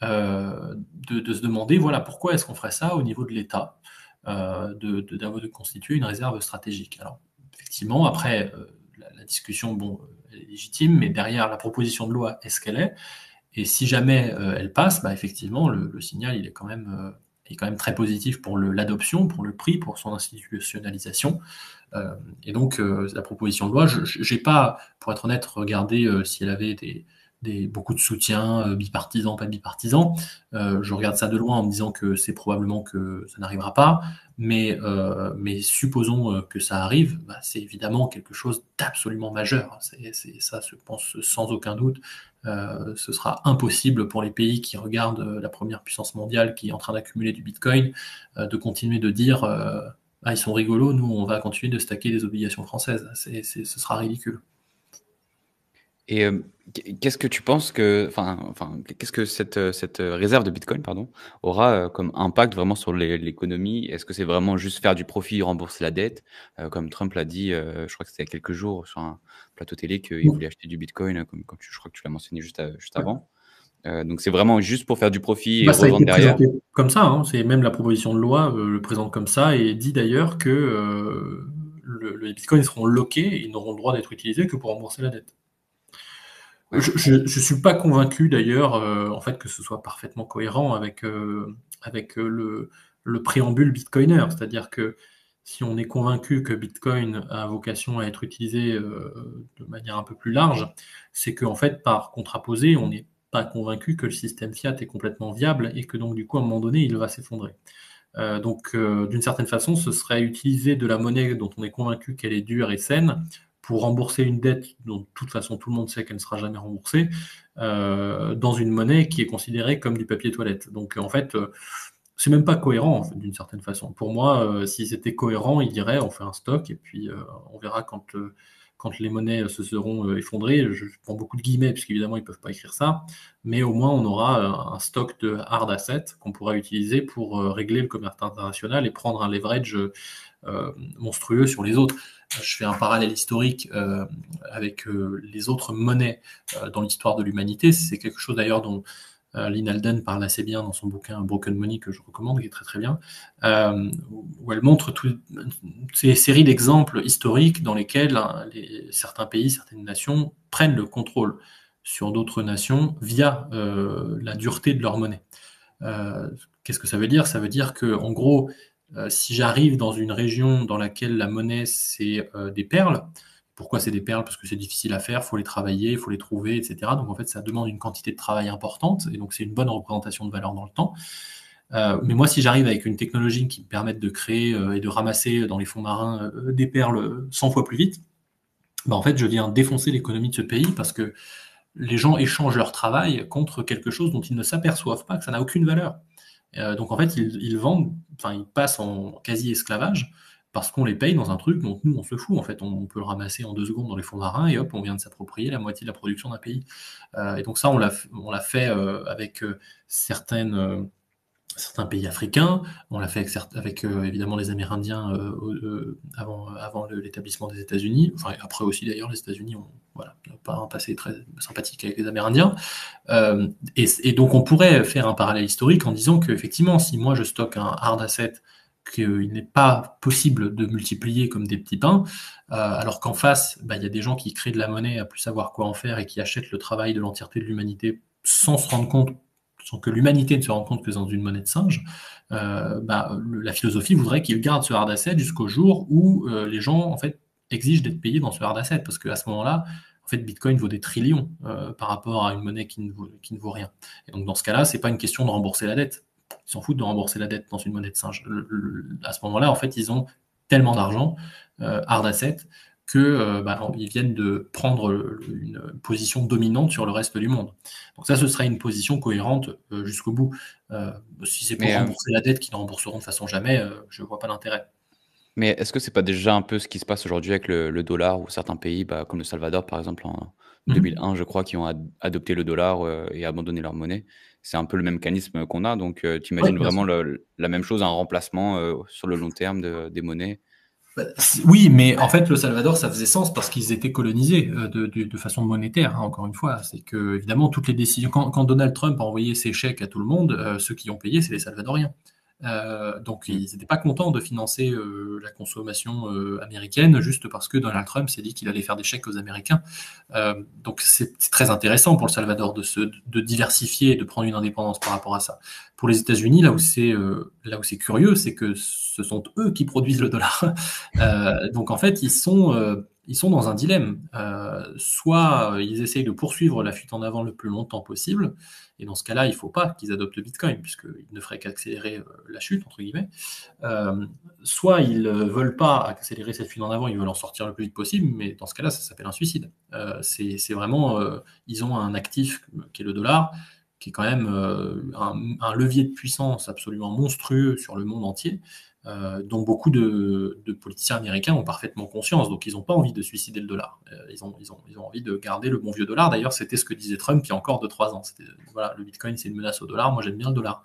de se demander, voilà, pourquoi est-ce qu'on ferait ça au niveau de l'État, de constituer une réserve stratégique. Alors, effectivement, après, la discussion, bon, elle est légitime, mais derrière la proposition de loi, est-ce qu'elle est? Et si jamais elle passe, bah, effectivement, le signal, il est quand même très positif pour l'adoption, pour le prix, pour son institutionnalisation. Et donc, la proposition de loi, je n'ai pas, pour être honnête, regardé si elle avait beaucoup de soutien, bipartisan, pas bipartisan. Je regarde ça de loin en me disant que c'est probablement que ça n'arrivera pas, mais supposons que ça arrive, bah, c'est évidemment quelque chose d'absolument majeur. Ça, je pense sans aucun doute. Ce sera impossible pour les pays qui regardent la première puissance mondiale qui est en train d'accumuler du Bitcoin de continuer de dire ah, ils sont rigolos, nous on va continuer de stacker des obligations françaises. Ce sera ridicule.
Et qu'est-ce que tu penses qu'est-ce que cette réserve de Bitcoin, pardon, aura comme impact vraiment sur l'économie? Est-ce que c'est vraiment juste faire du profit, rembourser la dette, comme Trump l'a dit, je crois que c'était il y a quelques jours sur un plateau télé qu'il voulait acheter du Bitcoin, comme je crois que tu l'as mentionné juste
Ouais.
avant. Donc c'est vraiment juste pour faire du profit et
Bah, ça a été
revendre derrière?
présenté comme ça, hein. C'est même la proposition de loi le présente comme ça et dit d'ailleurs que les bitcoins seront loqués et ils n'auront le droit d'être utilisés que pour rembourser la dette.
Ouais.
Je suis pas convaincu d'ailleurs en fait que ce soit parfaitement cohérent avec le préambule bitcoiner, c'est-à-dire que si on est convaincu que Bitcoin a vocation à être utilisé de manière un peu plus large, c'est qu'en fait par contraposé, on n'est pas convaincu que le système fiat est complètement viable et que donc du coup à un moment donné il va s'effondrer. Donc d'une certaine façon, ce serait utiliser de la monnaie dont on est convaincu qu'elle est dure et saine pour rembourser une dette dont de toute façon tout le monde sait qu'elle ne sera jamais remboursée, dans une monnaie qui est considérée comme du papier toilette. Donc en fait, c'est même pas cohérent en fait, d'une certaine façon. Pour moi, si c'était cohérent, il dirait on fait un stock et puis on verra quand les monnaies se seront effondrées. Je prends beaucoup de guillemets puisqu'évidemment ils ne peuvent pas écrire ça, mais au moins on aura un stock de hard assets qu'on pourra utiliser pour régler le commerce international et prendre un leverage monstrueux sur les autres. Je fais un parallèle historique avec les autres monnaies dans l'histoire de l'humanité. C'est quelque chose d'ailleurs dont Lynn Alden parle assez bien dans son bouquin Broken Money, que je recommande, qui est très très bien, où elle montre toutes ces séries d'exemples historiques dans lesquels certains pays, certaines nations prennent le contrôle sur d'autres nations via la dureté de leur monnaie. Qu'est-ce que ça veut dire? Ça veut dire que, en gros, si j'arrive dans une région dans laquelle la monnaie, c'est des perles, pourquoi c'est des perles? Parce que c'est difficile à faire, il faut les travailler, il faut les trouver, etc. Donc en fait, ça demande une quantité de travail importante, et donc c'est une bonne représentation de valeur dans le temps. Mais moi, si j'arrive avec une technologie qui me permette de créer et de ramasser dans les fonds marins des perles 100 fois plus vite, bah en fait, je viens défoncer l'économie de ce pays parce que les gens échangent leur travail contre quelque chose dont ils ne s'aperçoivent pas, que ça n'a aucune valeur. Donc en fait, ils vendent, enfin ils passent en quasi-esclavage parce qu'on les paye dans un truc dont nous, on se fout, en fait. On peut le ramasser en 2 secondes dans les fonds marins et hop, on vient de s'approprier la moitié de la production d'un pays. Et donc ça, on l'a fait avec certains pays africains, on l'a fait avec évidemment les Amérindiens avant l'établissement des États-Unis, enfin après aussi d'ailleurs les États-Unis ont voilà, pas un passé très sympathique avec les Amérindiens. Et donc on pourrait faire un parallèle historique en disant qu'effectivement, si moi je stocke un hard asset qu'il n'est pas possible de multiplier comme des petits pains, alors qu'en face, il y a des gens qui créent de la monnaie à plus savoir quoi en faire et qui achètent le travail de l'entièreté de l'humanité sans se rendre compte, sans que l'humanité ne se rende compte que c'est dans une monnaie de singe, la philosophie voudrait qu'ils gardent ce hard asset jusqu'au jour où les gens en fait exigent d'être payés dans ce hard asset, parce qu'à ce moment-là, en fait, Bitcoin vaut des trillions par rapport à une monnaie qui ne vaut rien. Et donc dans ce cas-là, c'est pas une question de rembourser la dette. Ils s'en foutent de rembourser la dette dans une monnaie de singe. À ce moment-là, en fait, ils ont tellement d'argent, hard asset, que ils viennent de prendre une position dominante sur le reste du monde. Donc ça, ce serait une position cohérente jusqu'au bout. Si c'est pour
Mais,
rembourser la dette, qu'ils ne rembourseront de façon jamais, je ne vois pas l'intérêt.
mais est-ce que c'est pas déjà un peu ce qui se passe aujourd'hui avec le dollar ou certains pays, comme le Salvador par exemple en
Mhm.
2001, je crois, qui ont adopté le dollar et abandonné leur monnaie. C'est un peu le même mécanisme qu'on a. Donc, tu
Oui,
imagines
bien
vraiment
sûr.
la même chose, un remplacement sur le long terme des monnaies.
Oui, mais en fait, le Salvador, ça faisait sens parce qu'ils étaient colonisés de façon monétaire, hein, encore une fois. C'est que, évidemment, toutes les décisions. Quand Donald Trump a envoyé ses chèques à tout le monde, ceux qui ont payé, c'est les Salvadoriens. Donc,
Mm.
ils n'étaient pas contents de financer la consommation américaine juste parce que Donald Trump s'est dit qu'il allait faire des chèques aux Américains. Donc, c'est très intéressant pour le Salvador de diversifier et de prendre une indépendance par rapport à ça. Pour les États-Unis, là où c'est curieux, c'est que ce sont eux qui produisent le dollar. Donc en fait, ils sont dans un dilemme. Soit ils essayent de poursuivre la fuite en avant le plus longtemps possible, et dans ce cas-là, il ne faut pas qu'ils adoptent le Bitcoin, puisqu'ils ne feraient qu'accélérer la chute, entre guillemets. Euh, Soit ils ne veulent pas accélérer cette fuite en avant, ils veulent en sortir le plus vite possible, mais dans ce cas-là, ça s'appelle un suicide. C'est vraiment, ils ont un actif qui est le dollar, qui est quand même un levier de puissance absolument monstrueux sur le monde entier, dont beaucoup de politiciens américains ont parfaitement conscience. Donc, ils n'ont pas envie de suicider le dollar. Ils ont envie de garder le bon vieux dollar. D'ailleurs, c'était ce que disait Trump il y a encore 2-3 ans. Voilà, le Bitcoin, c'est une menace au dollar. Moi, j'aime bien le dollar.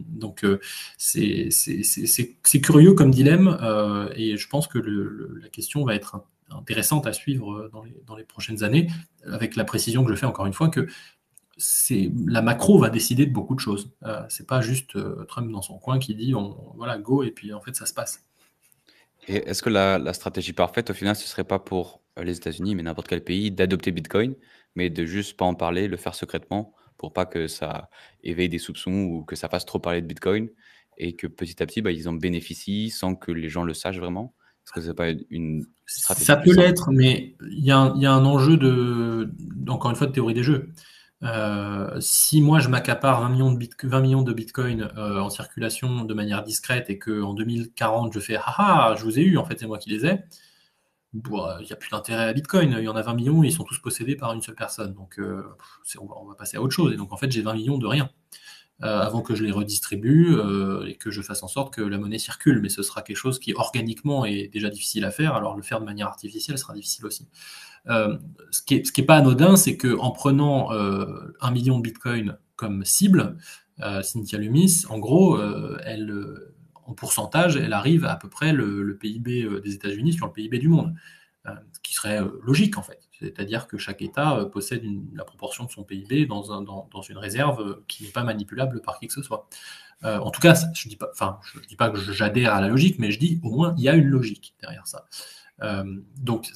Donc, c'est curieux comme dilemme. Et je pense que la question va être intéressante à suivre dans les prochaines années, avec la précision que je fais encore une fois que la macro va décider de beaucoup de choses. C'est pas juste Trump dans son coin qui dit voilà, go, et puis en fait ça se passe.
Et est-ce que la stratégie parfaite, au final, ce serait pas pour les États-Unis, mais n'importe quel pays, d'adopter Bitcoin, mais de juste pas en parler, le faire secrètement, pour pas que ça éveille des soupçons ou que ça fasse trop parler de Bitcoin, et que petit à petit, ils en bénéficient sans que les gens le sachent vraiment? Est-ce que c'est pas une stratégie
Ça
plus
peut
simple?
l'être, mais il y a un enjeu encore une fois, de théorie des jeux. Si moi je m'accapare 20 millions de bitcoins en circulation de manière discrète et qu'en 2040 je fais haha, je vous ai eu, en fait c'est moi qui les ai, bon, il n'y a plus d'intérêt à Bitcoin. Il y en a 20 millions, ils sont tous possédés par une seule personne. Donc on va passer à autre chose. Et donc en fait j'ai 20 millions de rien. Avant que je les redistribue et que je fasse en sorte que la monnaie circule. Mais ce sera quelque chose qui organiquement est déjà difficile à faire, alors le faire de manière artificielle sera difficile aussi. Ce qui est pas anodin, c'est qu'en prenant 1 million de bitcoin comme cible, Cynthia Lummis, en gros, en pourcentage, elle arrive à peu près le PIB des États-Unis sur le PIB du monde, ce qui serait logique en fait. C'est-à-dire que chaque État possède la proportion de son PIB dans une réserve qui n'est pas manipulable par qui que ce soit. En tout cas, je dis pas que j'adhère à la logique, mais je dis au moins il y a une logique derrière ça. Donc,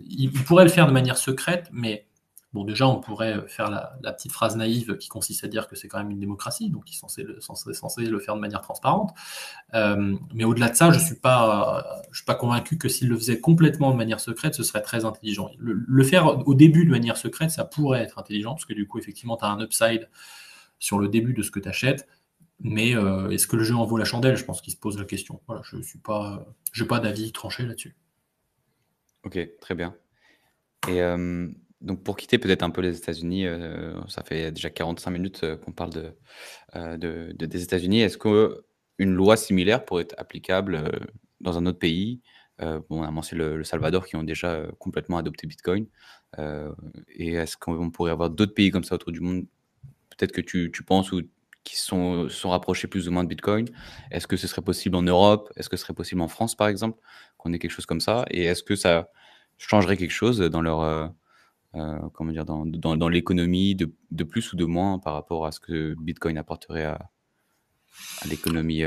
il pourrait le faire de manière secrète, mais bon, déjà, on pourrait faire la petite phrase naïve qui consiste à dire que c'est quand même une démocratie, donc il est censé le faire de manière transparente. Mais au-delà de ça, je suis pas convaincu que s'il le faisait complètement de manière secrète, ce serait très intelligent. Le faire au début de manière secrète, ça pourrait être intelligent, parce que du coup, effectivement, tu as un upside sur le début de ce que tu achètes. Mais est-ce que le jeu en vaut la chandelle? Je pense qu'il se pose la question. Voilà, je n'ai pas d'avis tranché là-dessus.
Ok, très bien. Et donc pour quitter peut-être un peu les États-Unis, ça fait déjà 45 minutes qu'on parle des États-Unis. Est-ce qu'une loi similaire pourrait être applicable dans un autre pays, bon, on a mentionné le Salvador qui ont déjà complètement adopté Bitcoin. Et est-ce qu'on pourrait avoir d'autres pays comme ça autour du monde, peut-être que tu penses, ou qui sont rapprochés plus ou moins de Bitcoin? Est-ce que ce serait possible en Europe? Est-ce que ce serait possible en France, par exemple, qu'on ait quelque chose comme ça? Et est-ce que ça changerait quelque chose dans leur, comment dire, dans l'économie de plus ou de moins par rapport à ce que Bitcoin apporterait à l'économie?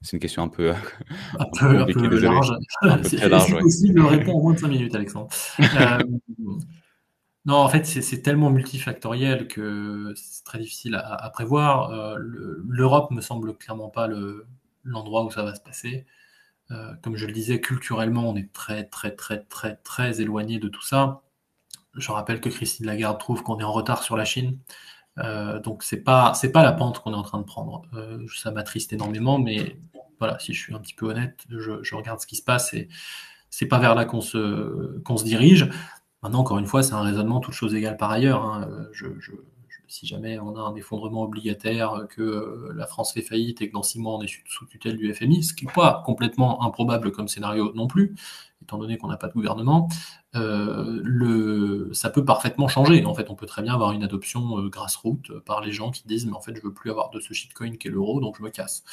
C'est une question un peu, un peu
Un
compliquée,
peu
désolé.
large.
Un peu très large,
Si
ouais.
possible, réponds en moins de 5 minutes, Alexandre. Non, en fait, c'est tellement multifactoriel que c'est très difficile à prévoir. L'Europe me semble clairement pas l'endroit où ça va se passer. Comme je le disais, culturellement, on est très, très, très, très, très éloigné de tout ça. Je rappelle que Christine Lagarde trouve qu'on est en retard sur la Chine. Donc c'est pas la pente qu'on est en train de prendre. Ça m'attriste énormément, mais voilà, si je suis un petit peu honnête, je regarde ce qui se passe et c'est pas vers là qu'on se dirige. Maintenant, encore une fois, c'est un raisonnement toutes choses égales par ailleurs, hein. Si jamais on a un effondrement obligataire, que la France fait faillite et que dans 6 mois on est sous tutelle du FMI, ce qui n'est pas complètement improbable comme scénario non plus, étant donné qu'on n'a pas de gouvernement, ça peut parfaitement changer. En fait, on peut très bien avoir une adoption grassroots par les gens qui disent mais en fait je veux plus avoir de ce shitcoin qu'est l'euro, donc je me casse.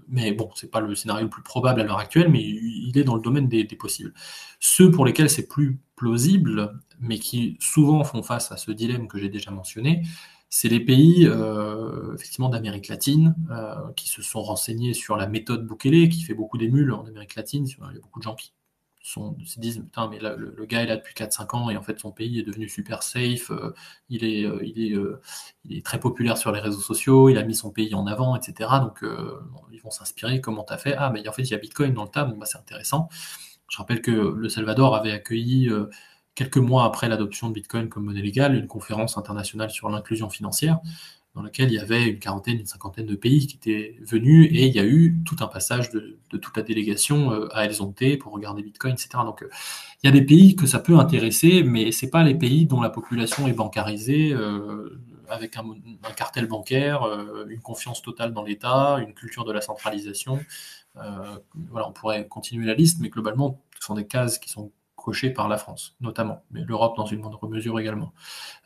Mais bon, c'est pas le scénario le plus probable à l'heure actuelle, mais il est dans le domaine des possibles. Ceux pour lesquels c'est plus plausible, mais qui souvent font face à ce dilemme que j'ai déjà mentionné, c'est les pays effectivement d'Amérique latine qui se sont renseignés sur la méthode Bukele, qui fait beaucoup d'émules en Amérique latine. Il y a beaucoup de gens qui se disent putain, mais là, le gars est là depuis 4-5 ans et en fait son pays est devenu super safe, il est très populaire sur les réseaux sociaux, il a mis son pays en avant, etc. Donc ils vont s'inspirer. Comment t'as fait? Ah, mais en fait il y a Bitcoin dans le tas, bon bah c'est intéressant. Je rappelle que le Salvador avait accueilli quelques mois après l'adoption de Bitcoin comme monnaie légale une conférence internationale sur l'inclusion financière dans laquelle il y avait une quarantaine, une cinquantaine de pays qui étaient venus, et il y a eu tout un passage de toute la délégation à El Zonte pour regarder Bitcoin, etc. Donc il y a des pays que ça peut intéresser, mais c'est pas les pays dont la population est bancarisée, avec un cartel bancaire, une confiance totale dans l'État, une culture de la centralisation. Voilà, on pourrait continuer la liste, mais globalement, ce sont des cases qui sont cochées par la France, notamment, mais l'Europe dans une moindre mesure également.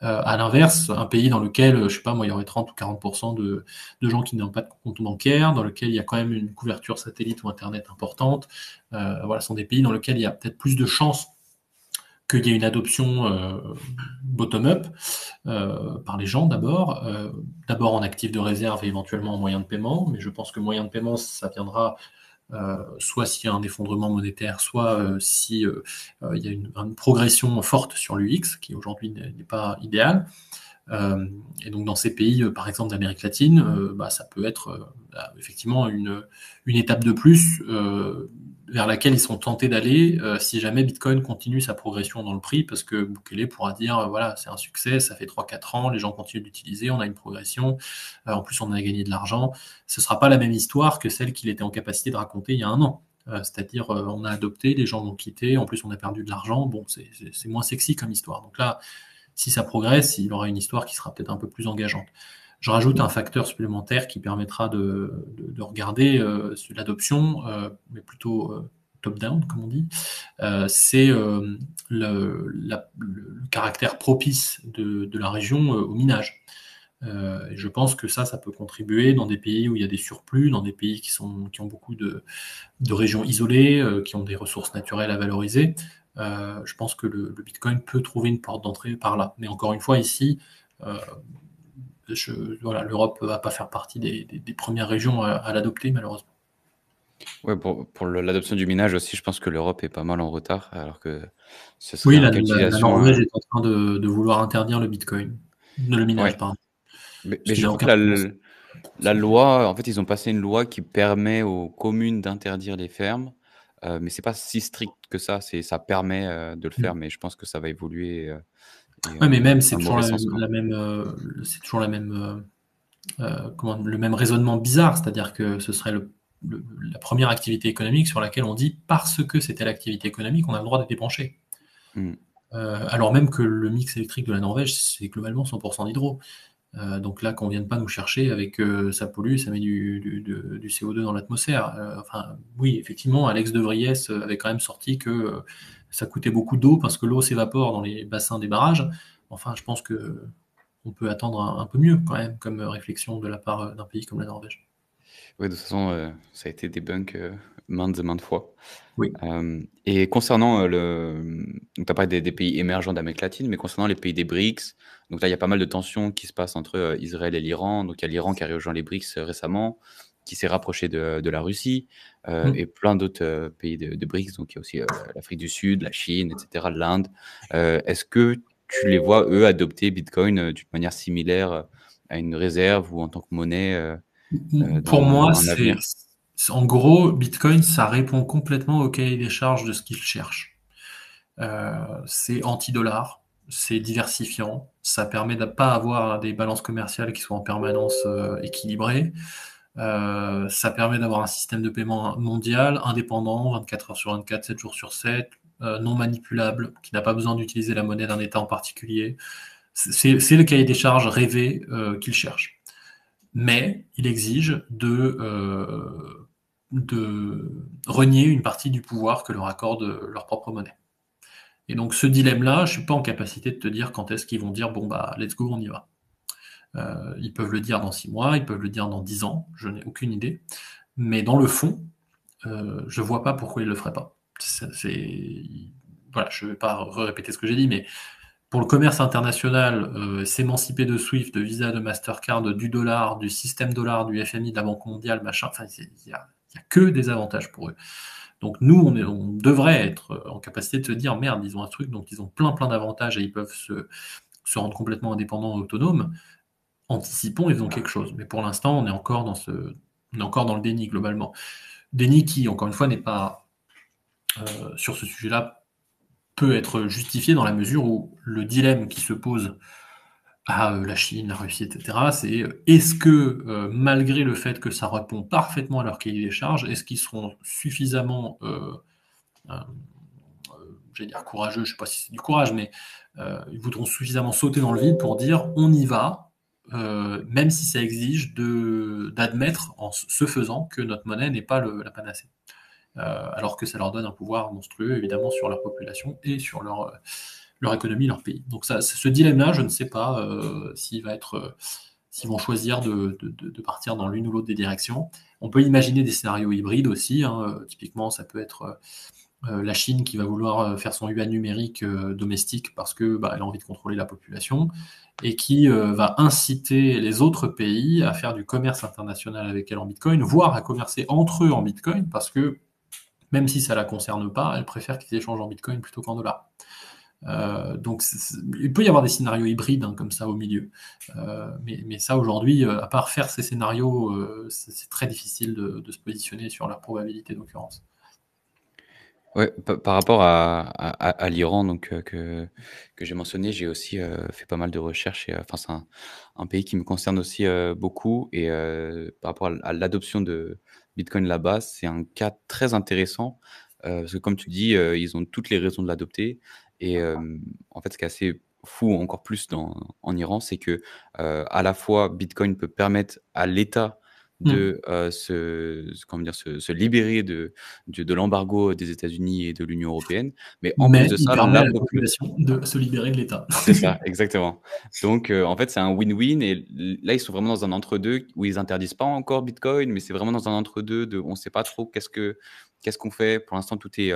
À l'inverse, un pays dans lequel, je sais pas, moi, il y aurait 30 ou 40% de gens qui n'ont pas de compte bancaire, dans lequel il y a quand même une couverture satellite ou Internet importante, voilà, ce sont des pays dans lesquels il y a peut-être plus de chances qu'il y ait une adoption bottom-up par les gens d'abord en actifs de réserve et éventuellement en moyens de paiement, mais je pense que moyen de paiement, ça viendra soit s'il y a un effondrement monétaire, soit si il y a une progression forte sur l'UX, qui aujourd'hui n'est pas idéale. Et donc dans ces pays, par exemple d'Amérique latine, bah, ça peut être effectivement une étape de plus vers laquelle ils sont tentés d'aller si jamais Bitcoin continue sa progression dans le prix, parce que Bukele pourra dire voilà, c'est un succès, ça fait 3-4 ans, les gens continuent d'utiliser, on a une progression, en plus on a gagné de l'argent. Ce ne sera pas la même histoire que celle qu'il était en capacité de raconter il y a un an. C'est-à-dire on a adopté, les gens l'ont quitté, en plus on a perdu de l'argent, bon c'est moins sexy comme histoire. Donc là, si ça progresse, il aura une histoire qui sera peut-être un peu plus engageante. Je rajoute un facteur supplémentaire qui permettra de regarder l'adoption, mais plutôt top-down, comme on dit. C'est le caractère propice de la région au minage. Et je pense que ça peut contribuer dans des pays où il y a des surplus, dans des pays qui ont beaucoup de régions isolées, qui ont des ressources naturelles à valoriser. Je pense que le Bitcoin peut trouver une porte d'entrée par là. Mais encore une fois, ici, euh, voilà, l'Europe ne va pas faire partie des premières régions à l'adopter, malheureusement.
Ouais, pour l'adoption du minage aussi, je pense que l'Europe est pas mal en retard, alors que ce serait
Oui,
un cas
la
d'utilisation.
Norvège est en train de vouloir interdire le Bitcoin, le minage,
Ouais,
pardon, ce
mais
qui
je
n'a
crois que
aucun sens.
la loi, en fait, ils ont passé une loi qui permet aux communes d'interdire les fermes, mais c'est pas si strict que ça. Ça permet de le faire, mais je pense que ça va évoluer
Oui, mais même,
dans
c'est
le
toujours
mauvais sens, quoi.
c'est toujours le même raisonnement bizarre, c'est-à-dire que ce serait la première activité économique sur laquelle on dit parce que c'était l'activité économique, on a le droit de débrancher.
Mmh.
Alors même que le mix électrique de la Norvège, c'est globalement 100% d'hydro. Donc là, qu'on vienne pas nous chercher avec ça pollue, ça met du CO2 dans l'atmosphère. Enfin, oui, effectivement, Alex de Vries avait quand même sorti que ça coûtait beaucoup d'eau parce que l'eau s'évapore dans les bassins des barrages. Enfin, je pense que on peut attendre un peu mieux quand même comme réflexion de la part d'un pays comme la Norvège.
Ouais, de toute façon, ça a été debunk, maintes et maintes fois.
Oui.
Et concernant, donc tu as parlé des pays émergents d'Amérique latine, mais concernant les pays des BRICS, donc là, il y a pas mal de tensions qui se passent entre, Israël et l'Iran. Donc il y a l'Iran qui a rejoint les BRICS, récemment, qui s'est rapproché de la Russie,
Mm.
et plein d'autres, pays de BRICS. Donc il y a aussi, l'Afrique du Sud, la Chine, et cetera, l'Inde. Est-ce que tu les vois, eux, adopter Bitcoin, d'une manière similaire, à une réserve ou en tant que monnaie,
Pour
dans
moi,
un avenir?
en gros, Bitcoin, ça répond complètement au cahier des charges de ce qu'ils cherchent. C'est anti-dollar, c'est diversifiant, ça permet de ne pas avoir des balances commerciales qui soient en permanence équilibrées. Ça permet d'avoir un système de paiement mondial, indépendant, 24 heures sur 24, 7 jours sur 7, non manipulable, qui n'a pas besoin d'utiliser la monnaie d'un État en particulier. C'est le cahier des charges rêvé qu'ils cherchent. Mais il exige de renier une partie du pouvoir que leur accorde leur propre monnaie. Et donc ce dilemme-là, je suis pas en capacité de te dire quand est-ce qu'ils vont dire bon bah let's go, on y va. Ils peuvent le dire dans 6 mois, ils peuvent le dire dans 10 ans, je n'ai aucune idée. Mais dans le fond, je vois pas pourquoi ils le feraient pas. Voilà, je vais pas répéter ce que j'ai dit, mais pour le commerce international, s'émanciper de SWIFT, de Visa, de Mastercard, du dollar, du système dollar, du FMI, de la Banque mondiale, machin, enfin, il y a que des avantages pour eux. Donc nous, on devrait être en capacité de se dire, merde, ils ont un truc, donc ils ont plein d'avantages et ils peuvent se rendre complètement indépendants et autonomes. Anticipons, ils ont quelque chose. Mais pour l'instant, on est encore dans le déni globalement. Déni qui, encore une fois, n'est pas sur ce sujet-là peut être justifié dans la mesure où le dilemme qui se pose à la Chine, la Russie, etc., c'est est-ce que, malgré le fait que ça répond parfaitement à leur cahier des charges, est-ce qu'ils seront suffisamment j'allais dire courageux, je ne sais pas si c'est du courage, mais ils voudront suffisamment sauter dans le vide pour dire on y va, même si ça exige d'admettre en ce faisant que notre monnaie n'est pas la panacée. Alors que ça leur donne un pouvoir monstrueux, évidemment, sur leur population et sur leur économie, leur pays. Donc ça, ce dilemme-là, je ne sais pas s'ils vont choisir de partir dans l'une ou l'autre des directions. On peut imaginer des scénarios hybrides aussi. Hein. Typiquement, ça peut être la Chine qui va vouloir faire son yuan numérique domestique parce que elle a envie de contrôler la population et qui va inciter les autres pays à faire du commerce international avec elle en Bitcoin, voire à commercer entre eux en Bitcoin parce que même si ça la concerne pas, elle préfère qu'ils échangent en Bitcoin plutôt qu'en dollars. Donc il peut y avoir des scénarios hybrides hein, comme ça au milieu. Mais ça aujourd'hui, à part faire ces scénarios, c'est très difficile de se positionner sur leur probabilité d'occurrence.
Ouais, par rapport à l'Iran, donc que j'ai mentionné, j'ai aussi, fait pas mal de recherches et enfin, c'est un pays qui me concerne aussi, beaucoup et par rapport à l'adoption de Bitcoin là-bas, c'est un cas très intéressant, parce que comme tu dis, ils ont toutes les raisons de l'adopter et en fait, ce qui est assez fou, encore plus en Iran, c'est que, à la fois Bitcoin peut permettre à l'État
Mm.
de, comment dire? Se libérer de l'embargo des États-Unis et de l'Union européenne, mais en plus
Mais
de
il
ça,
permet à
la
la
population.
population de se libérer de l'État.
C'est ça, exactement. Donc en fait, c'est un win-win et là, ils sont vraiment dans un entre-deux où ils interdisent pas encore Bitcoin, mais c'est vraiment dans un entre-deux de on sait pas trop qu'est-ce qu'on fait. Pour l'instant, tout est,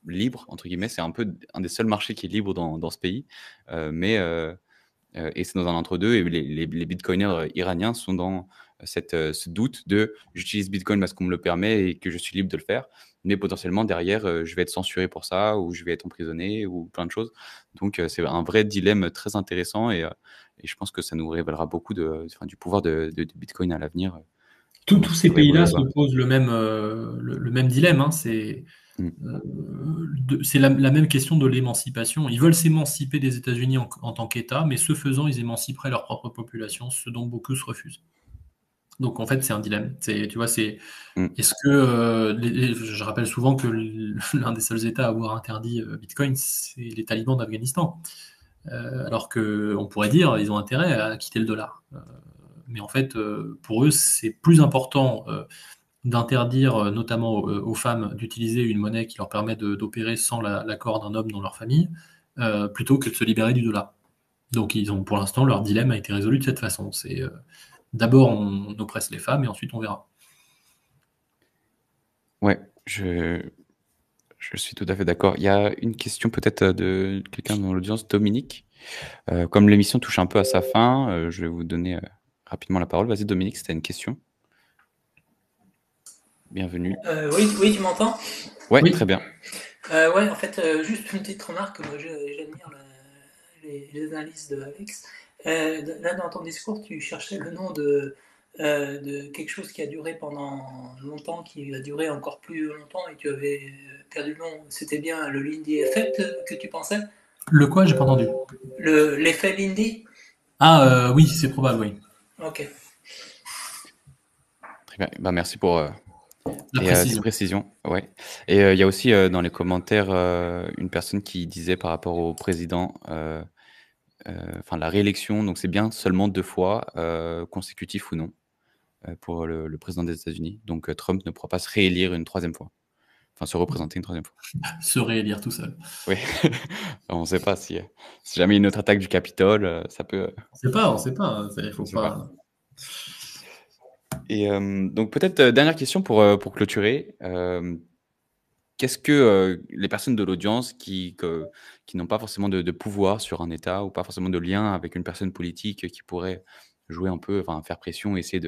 «libre» entre guillemets. C'est un peu un des seuls marchés qui est libre dans ce pays, mais et c'est dans un entre-deux et les bitcoiners, iraniens sont dans ce doute de: «J'utilise Bitcoin parce qu'on me le permet et que je suis libre de le faire, mais potentiellement derrière, je vais être censuré pour ça ou je vais être emprisonné» ou plein de choses. Donc c'est un vrai dilemme très intéressant et je pense que ça nous révélera beaucoup du pouvoir de Bitcoin à l'avenir, comment
Tous
ça
ces
pourrait évoluer
pays-là se
là-bas.
posent le même dilemme. Hein.
Mmh.
C'est la même question de l'émancipation. Ils veulent s'émanciper des États-Unis en tant qu'État, mais ce faisant, ils émanciperaient leur propre population, ce dont beaucoup se refusent. Donc en fait, c'est un dilemme. Tu vois,
Mmh.
est-ce que je rappelle souvent que l'un des seuls États à avoir interdit Bitcoin, c'est les talibans d'Afghanistan. Alors qu'on pourrait dire ils ont intérêt à quitter le dollar. Mais en fait, pour eux, c'est plus important d'interdire notamment aux femmes d'utiliser une monnaie qui leur permet d'opérer sans l'accord d'un homme dans leur famille, plutôt que de se libérer du dollar. Donc ils ont, pour l'instant, leur dilemme a été résolu de cette façon. C'est d'abord on oppresse les femmes et ensuite on verra.
Ouais, je suis tout à fait d'accord. Il y a une question peut-être de quelqu'un dans l'audience, Dominique. Comme l'émission touche un peu à sa fin, je vais vous donner rapidement la parole. Vas-y Dominique, c'était une question. Bienvenue.
Oui, tu m'entends?
Ouais,
Oui.
très bien.
Ouais, en fait, juste une petite remarque. Moi, j'admire les analyses de Alex. Là, dans ton discours, tu cherchais le nom de quelque chose qui a duré pendant longtemps, qui va durer encore plus longtemps, et tu avais perdu le nom. C'était bien le Lindy Effect que tu pensais?
Le quoi? J'ai pas entendu.
L'effet Lindy?
Ah oui, c'est probable, oui.
Ok.
Très bien. Bah, merci pour
La
tes
précision.
précisions. Ouais. Et il y a aussi dans les commentaires une personne qui disait par rapport au président, enfin la réélection, donc c'est bien seulement 2 fois consécutif ou non pour le président des États-Unis. Donc Trump ne pourra pas se réélire une 3e fois. Enfin se représenter une 3e fois.
Se réélire tout seul.
Oui. On ne sait pas si jamais une autre attaque du Capitole, ça peut.
On sait pas. Il
On
faut
ne sait pas.
pas.
Et donc peut-être dernière question pour clôturer. Qu'est-ce que les personnes de l'audience qui n'ont pas forcément de pouvoir sur un État ou pas forcément de lien avec une personne politique qui pourrait jouer un peu, enfin faire pression, essayer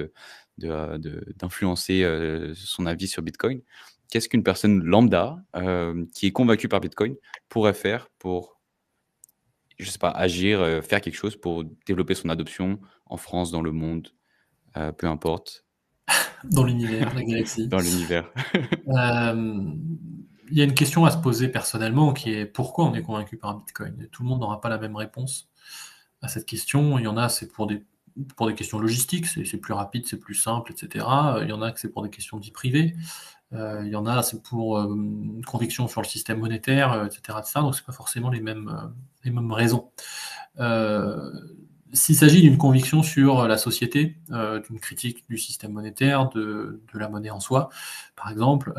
d'influencer son avis sur Bitcoin, qu'est-ce qu'une personne lambda qui est convaincue par Bitcoin pourrait faire pour, je sais pas, agir, faire quelque chose pour développer son adoption en France, dans le monde, peu importe,
Dans l'univers, la galaxie.
dans l'univers?
Il y a une question à se poser personnellement qui est pourquoi on est convaincu par Bitcoin? Et tout le monde n'aura pas la même réponse à cette question. Il y en a, c'est pour des questions logistiques, c'est plus rapide, c'est plus simple, etc. Il y en a que c'est pour des questions de vie privée. Il y en a, c'est pour une conviction sur le système monétaire, etc., etc. Donc c'est pas forcément les mêmes raisons. S'il s'agit d'une conviction sur la société, d'une critique du système monétaire, de la monnaie en soi, par exemple,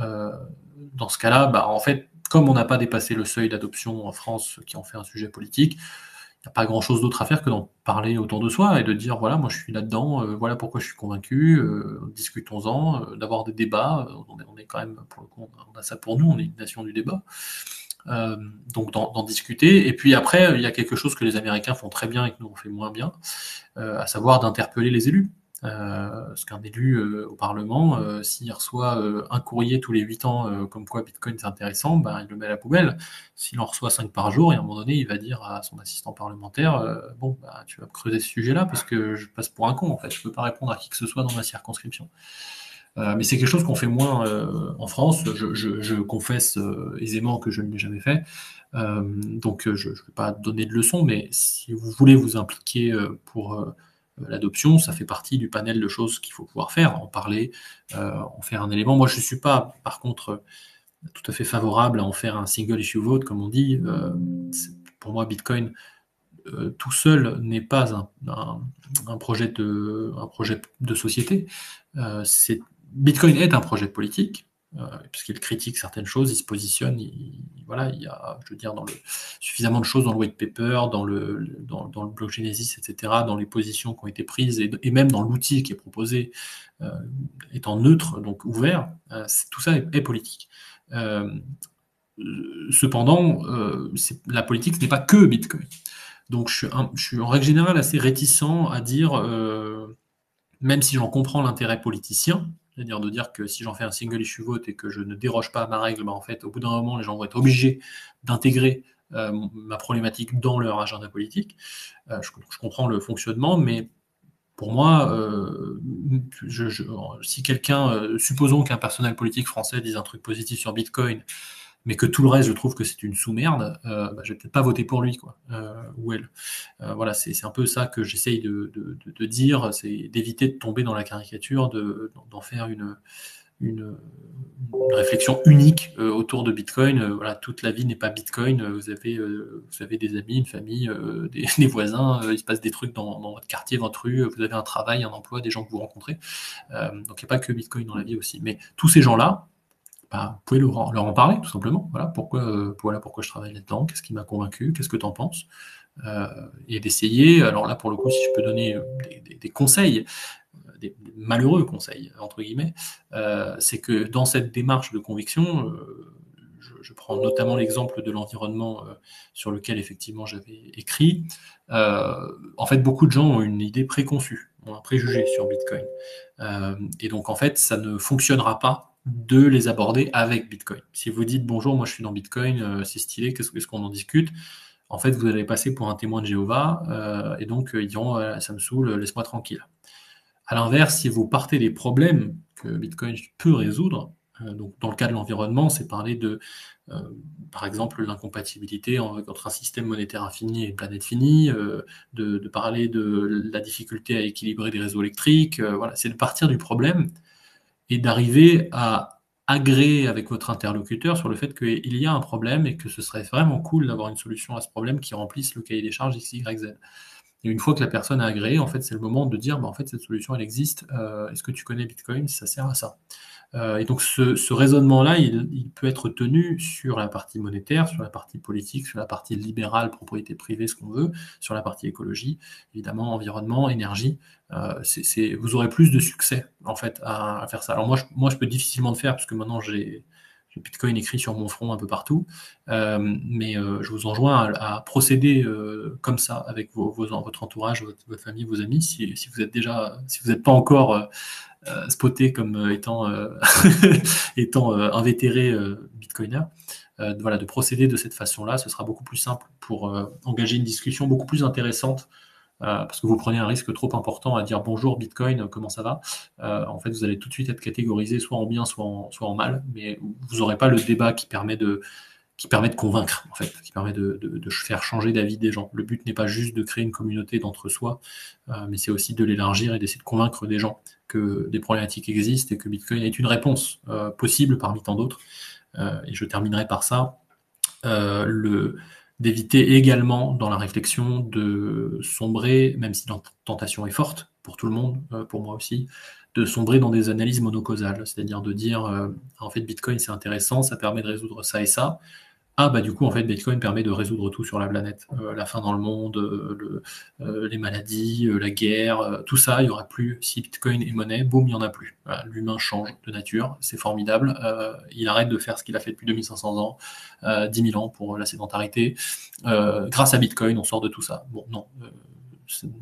dans ce cas-là, bah, en fait, comme on n'a pas dépassé le seuil d'adoption en France qui en fait un sujet politique, il n'y a pas grand-chose d'autre à faire que d'en parler autour de soi et de dire voilà, moi je suis là-dedans, voilà pourquoi je suis convaincu, discutons-en, d'avoir des débats. On est quand même, pour le coup, on a ça pour nous, on est une nation du débat. Donc d'en discuter. Et puis après, il y a quelque chose que les Américains font très bien et que nous on fait moins bien, à savoir d'interpeller les élus. Parce qu'un élu au Parlement, s'il reçoit un courrier tous les 8 ans comme quoi Bitcoin c'est intéressant, ben, il le met à la poubelle. S'il en reçoit 5 par jour, et à un moment donné, il va dire à son assistant parlementaire bon, bah, tu vas me creuser ce sujet-là parce que je passe pour un con, en fait. Je ne peux pas répondre à qui que ce soit dans ma circonscription. Mais c'est quelque chose qu'on fait moins en France. Je confesse aisément que je ne l'ai jamais fait. Donc je ne vais pas donner de leçons, mais si vous voulez vous impliquer pour l'adoption, ça fait partie du panel de choses qu'il faut pouvoir faire, en parler, en faire un élément. Moi, je ne suis pas, par contre, tout à fait favorable à en faire un single issue vote, comme on dit. Pour moi, Bitcoin tout seul n'est pas un projet de société. Bitcoin est un projet politique, puisqu'il critique certaines choses, il se positionne, voilà, il y a, je veux dire, suffisamment de choses dans le white paper, dans le bloc Genesis, etc., dans les positions qui ont été prises, et même dans l'outil qui est proposé, étant neutre, donc ouvert, tout ça est politique. Cependant, la politique, ce n'est pas que Bitcoin. Donc je suis en règle générale assez réticent à dire, même si j'en comprends l'intérêt politicien, c'est-à-dire de dire que si j'en fais un single issue vote et que je ne déroge pas à ma règle, bah en fait, au bout d'un moment, les gens vont être obligés d'intégrer ma problématique dans leur agenda politique. Je comprends le fonctionnement, mais pour moi, si quelqu'un, supposons qu'un personnel politique français dise un truc positif sur Bitcoin, mais que tout le reste, je trouve que c'est une sous-merde, bah, je vais peut-être pas voter pour lui, quoi, ou elle. Voilà, c'est un peu ça que j'essaye de dire, c'est d'éviter de tomber dans la caricature, d'en faire une réflexion unique autour de Bitcoin. Voilà, toute la vie n'est pas Bitcoin. Vous avez des amis, une famille, des voisins. Il se passe des trucs dans votre quartier, votre rue. Vous avez un travail, un emploi, des gens que vous rencontrez. Donc il n'y a pas que Bitcoin dans la vie aussi. Mais tous ces gens-là, bah, vous pouvez leur en parler tout simplement. Voilà pourquoi je travaille là-dedans. Qu'est-ce qui m'a convaincu? Qu'est-ce que tu en penses? Et d'essayer. Alors là, pour le coup, si je peux donner des conseils, des malheureux conseils, entre guillemets, c'est que dans cette démarche de conviction, je prends notamment l'exemple de l'environnement sur lequel effectivement j'avais écrit. En fait, beaucoup de gens ont une idée préconçue, ont un préjugé sur Bitcoin. Et donc, en fait, ça ne fonctionnera pas de les aborder avec Bitcoin. Si vous dites bonjour, moi je suis dans Bitcoin, c'est stylé, qu'est-ce qu'on en discute? En fait, vous allez passer pour un témoin de Jéhovah, et donc ils diront ça me saoule, laisse-moi tranquille. À l'inverse, si vous partez des problèmes que Bitcoin peut résoudre, donc dans le cas de l'environnement, c'est parler de, euh, par exemple, l'incompatibilité entre un système monétaire infini et une planète finie, de parler de la difficulté à équilibrer des réseaux électriques, voilà, c'est de partir du problème et d'arriver à agréer avec votre interlocuteur sur le fait qu'il y a un problème et que ce serait vraiment cool d'avoir une solution à ce problème qui remplisse le cahier des charges X, Y, Z. Et une fois que la personne a agréé, en fait, c'est le moment de dire, bah, en fait, cette solution, elle existe. Est-ce que tu connais Bitcoin? Ça sert à ça. Et donc, ce raisonnement-là, il peut être tenu sur la partie monétaire, sur la partie politique, sur la partie libérale, propriété privée, ce qu'on veut, sur la partie écologie, évidemment, environnement, énergie. Vous aurez plus de succès, en fait, à faire ça. Alors, moi, je peux difficilement le faire, parce que maintenant, j'ai Bitcoin écrit sur mon front un peu partout. Mais je vous enjoins à procéder comme ça avec votre entourage, votre famille, vos amis, si vous êtes déjà, si vous n'êtes pas encore spoté comme étant invétéré bitcoiner. Voilà, de procéder de cette façon-là, ce sera beaucoup plus simple pour engager une discussion beaucoup plus intéressante parce que vous prenez un risque trop important à dire bonjour Bitcoin, comment ça va? En fait, vous allez tout de suite être catégorisé soit en bien, soit en mal, mais vous n'aurez pas le débat qui permet de convaincre, en fait, qui permet de faire changer d'avis des gens. Le but n'est pas juste de créer une communauté d'entre-soi, mais c'est aussi de l'élargir et d'essayer de convaincre des gens que des problématiques existent et que Bitcoin est une réponse possible parmi tant d'autres. Et je terminerai par ça. D'éviter également dans la réflexion de sombrer, même si la tentation est forte pour tout le monde, pour moi aussi, de sombrer dans des analyses monocausales, c'est-à-dire de dire en fait Bitcoin c'est intéressant, ça permet de résoudre ça et ça. Ah bah du coup en fait Bitcoin permet de résoudre tout sur la planète, la faim dans le monde, les maladies, la guerre, tout ça, il y aura plus. Si Bitcoin est monnaie, boum, il y en a plus. Voilà, l'humain change de nature, c'est formidable. Il arrête de faire ce qu'il a fait depuis 2500 ans, 10 000 ans pour la sédentarité. Grâce à Bitcoin, on sort de tout ça. Bon, non.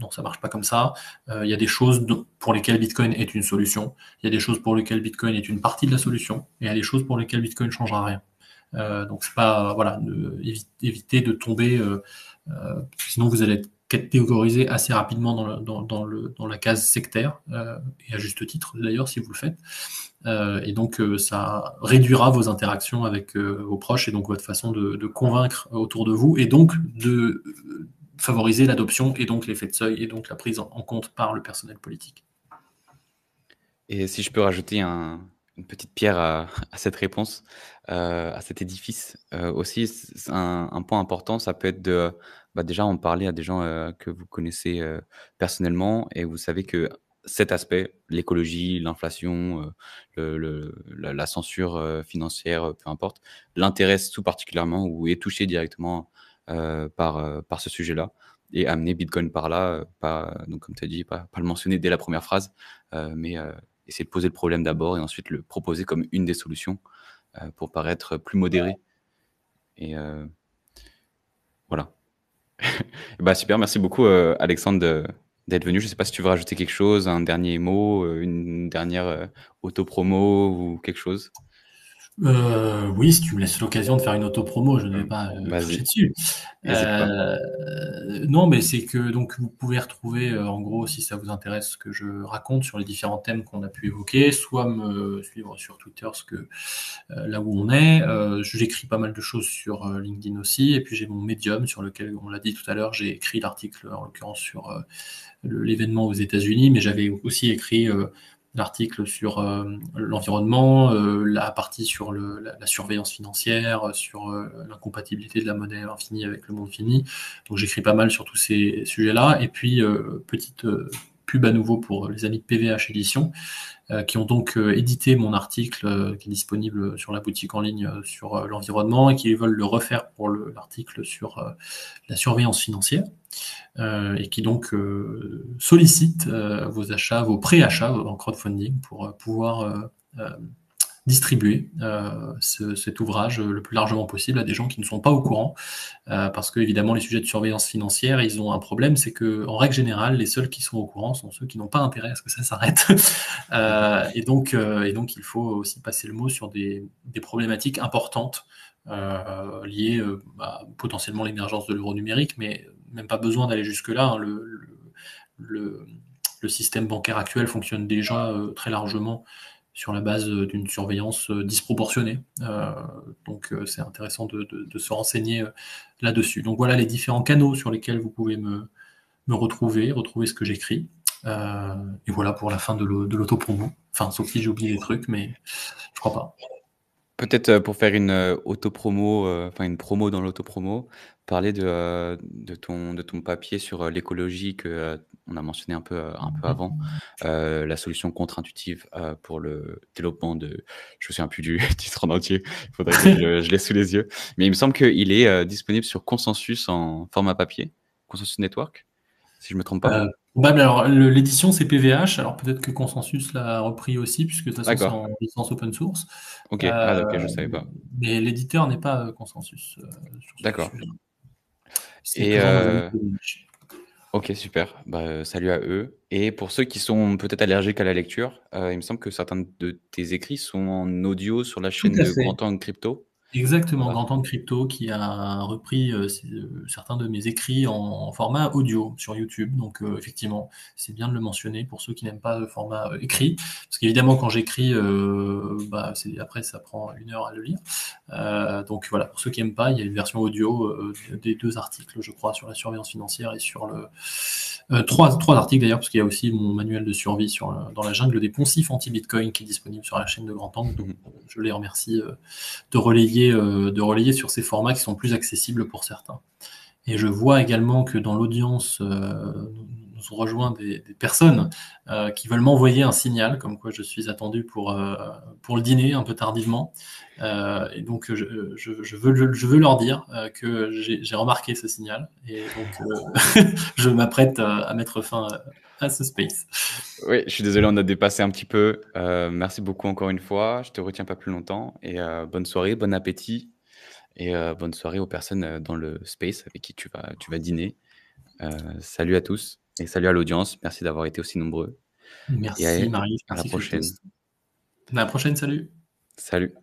Non, ça marche pas comme ça. Il y a des choses pour lesquelles Bitcoin est une solution. Il y a des choses pour lesquelles Bitcoin est une partie de la solution. Et il y a des choses pour lesquelles Bitcoin ne changera rien. Donc c'est pas voilà, éviter de tomber, sinon vous allez être catégorisé assez rapidement dans la case sectaire, et à juste titre d'ailleurs si vous le faites. Et donc ça réduira vos interactions avec vos proches et donc votre façon de convaincre autour de vous et donc de favoriser l'adoption et donc l'effet de seuil et donc la prise en compte par le personnel politique.
Et si je peux rajouter une petite pierre à cette réponse, à cet édifice, aussi, c'est un point important, ça peut être déjà en parler à des gens que vous connaissez personnellement et vous savez que cet aspect, l'écologie, l'inflation, la censure financière, peu importe, l'intéresse tout particulièrement ou est touché directement par ce sujet-là et amener Bitcoin par là, donc comme tu as dit, pas le mentionner dès la première phrase, mais essayer de poser le problème d'abord et ensuite le proposer comme une des solutions pour paraître plus modéré. Et voilà. Bah, super, merci beaucoup Alexandre d'être venu. Je ne sais pas si tu veux rajouter quelque chose, un dernier mot, une dernière auto-promo ou quelque chose.
Oui, si tu me laisses l'occasion de faire une auto-promo, je ne vais pas cracher
Vas-y,
dessus.
n'hésite pas.
Non, mais c'est que donc vous pouvez retrouver en gros, si ça vous intéresse, ce que je raconte sur les différents thèmes qu'on a pu évoquer, soit me suivre sur Twitter, là où on est. J'écris pas mal de choses sur LinkedIn aussi, et puis j'ai mon Medium sur lequel, on l'a dit tout à l'heure, j'ai écrit l'article en l'occurrence sur l'événement aux États-Unis, mais j'avais aussi écrit l'article sur l'environnement, la partie sur la surveillance financière, sur l'incompatibilité de la monnaie infinie avec le monde fini. Donc j'écris pas mal sur tous ces sujets-là. Et puis, petite pub à nouveau pour les amis de PVH Édition, qui ont donc édité mon article qui est disponible sur la boutique en ligne sur l'environnement et qui veulent le refaire pour l'article sur la surveillance financière. Et qui donc sollicite vos achats, vos pré-achats en crowdfunding pour pouvoir distribuer cet ouvrage le plus largement possible à des gens qui ne sont pas au courant, parce que évidemment les sujets de surveillance financière, ils ont un problème, c'est que en règle générale, les seuls qui sont au courant sont ceux qui n'ont pas intérêt à ce que ça s'arrête. Et donc il faut aussi passer le mot sur des problématiques importantes liées à potentiellement l'émergence de l'euro numérique, mais même pas besoin d'aller jusque-là. Hein. Le système bancaire actuel fonctionne déjà très largement sur la base d'une surveillance disproportionnée. Donc c'est intéressant de se renseigner là-dessus. Donc voilà les différents canaux sur lesquels vous pouvez me retrouver ce que j'écris. Et voilà pour la fin de l'autopromo. Enfin, sauf si j'ai oublié des trucs, mais je crois pas.
Peut-être pour faire une autopromo, enfin une promo dans l'autopromo, parler de ton papier sur l'écologie que on a mentionné un peu avant, la solution contre-intuitive pour le développement de, je me souviens plus du titre en entier, il faudrait que je l'ai sous les yeux, mais il me semble qu'il est disponible sur Consensus en format papier, Consensus Network, si je me trompe pas.
Probable. Alors l'édition c'est PVH, alors peut-être que Consensus l'a repris aussi, puisque de toute façon c'est
D'accord.
en licence open source.
Ok, ok, je savais pas.
Mais l'éditeur n'est pas Consensus sur ce
D'accord.
sujet. C'est
Et
présent dans les amis de PVH.
ok, super. Bah, salut à eux. Et pour ceux qui sont peut-être allergiques à la lecture, il me semble que certains de tes écrits sont en audio sur la
Tout
chaîne
à
de
fait.
Grand Angle Crypto.
Exactement,
Voilà.
Grand Angle Crypto qui a repris certains de mes écrits en format audio sur YouTube. Donc effectivement, c'est bien de le mentionner pour ceux qui n'aiment pas le format écrit. Parce qu'évidemment, quand j'écris, après ça prend 1 heure à le lire. Donc voilà, pour ceux qui n'aiment pas, il y a une version audio des 2 articles, je crois, sur la surveillance financière et sur le... 3 articles d'ailleurs, parce qu'il y a aussi mon manuel de survie dans la jungle des poncifs anti-Bitcoin qui est disponible sur la chaîne de Grand Angle. Donc je les remercie de relayer sur ces formats qui sont plus accessibles pour certains. Et je vois également que dans l'audience, nous ont rejoint des personnes qui veulent m'envoyer un signal, comme quoi je suis attendu pour le dîner un peu tardivement. Et donc je veux leur dire que j'ai remarqué ce signal. Et donc je m'apprête à mettre fin à ce space.
Oui, je suis désolé, on a dépassé un petit peu. Merci beaucoup encore une fois. Je te retiens pas plus longtemps. Et bonne soirée, bon appétit. Et bonne soirée aux personnes dans le space avec qui tu vas dîner. Salut à tous et salut à l'audience. Merci d'avoir été aussi nombreux.
Merci
Et
Marie,
à la
merci
prochaine.
Christos. À la prochaine, salut.
Salut.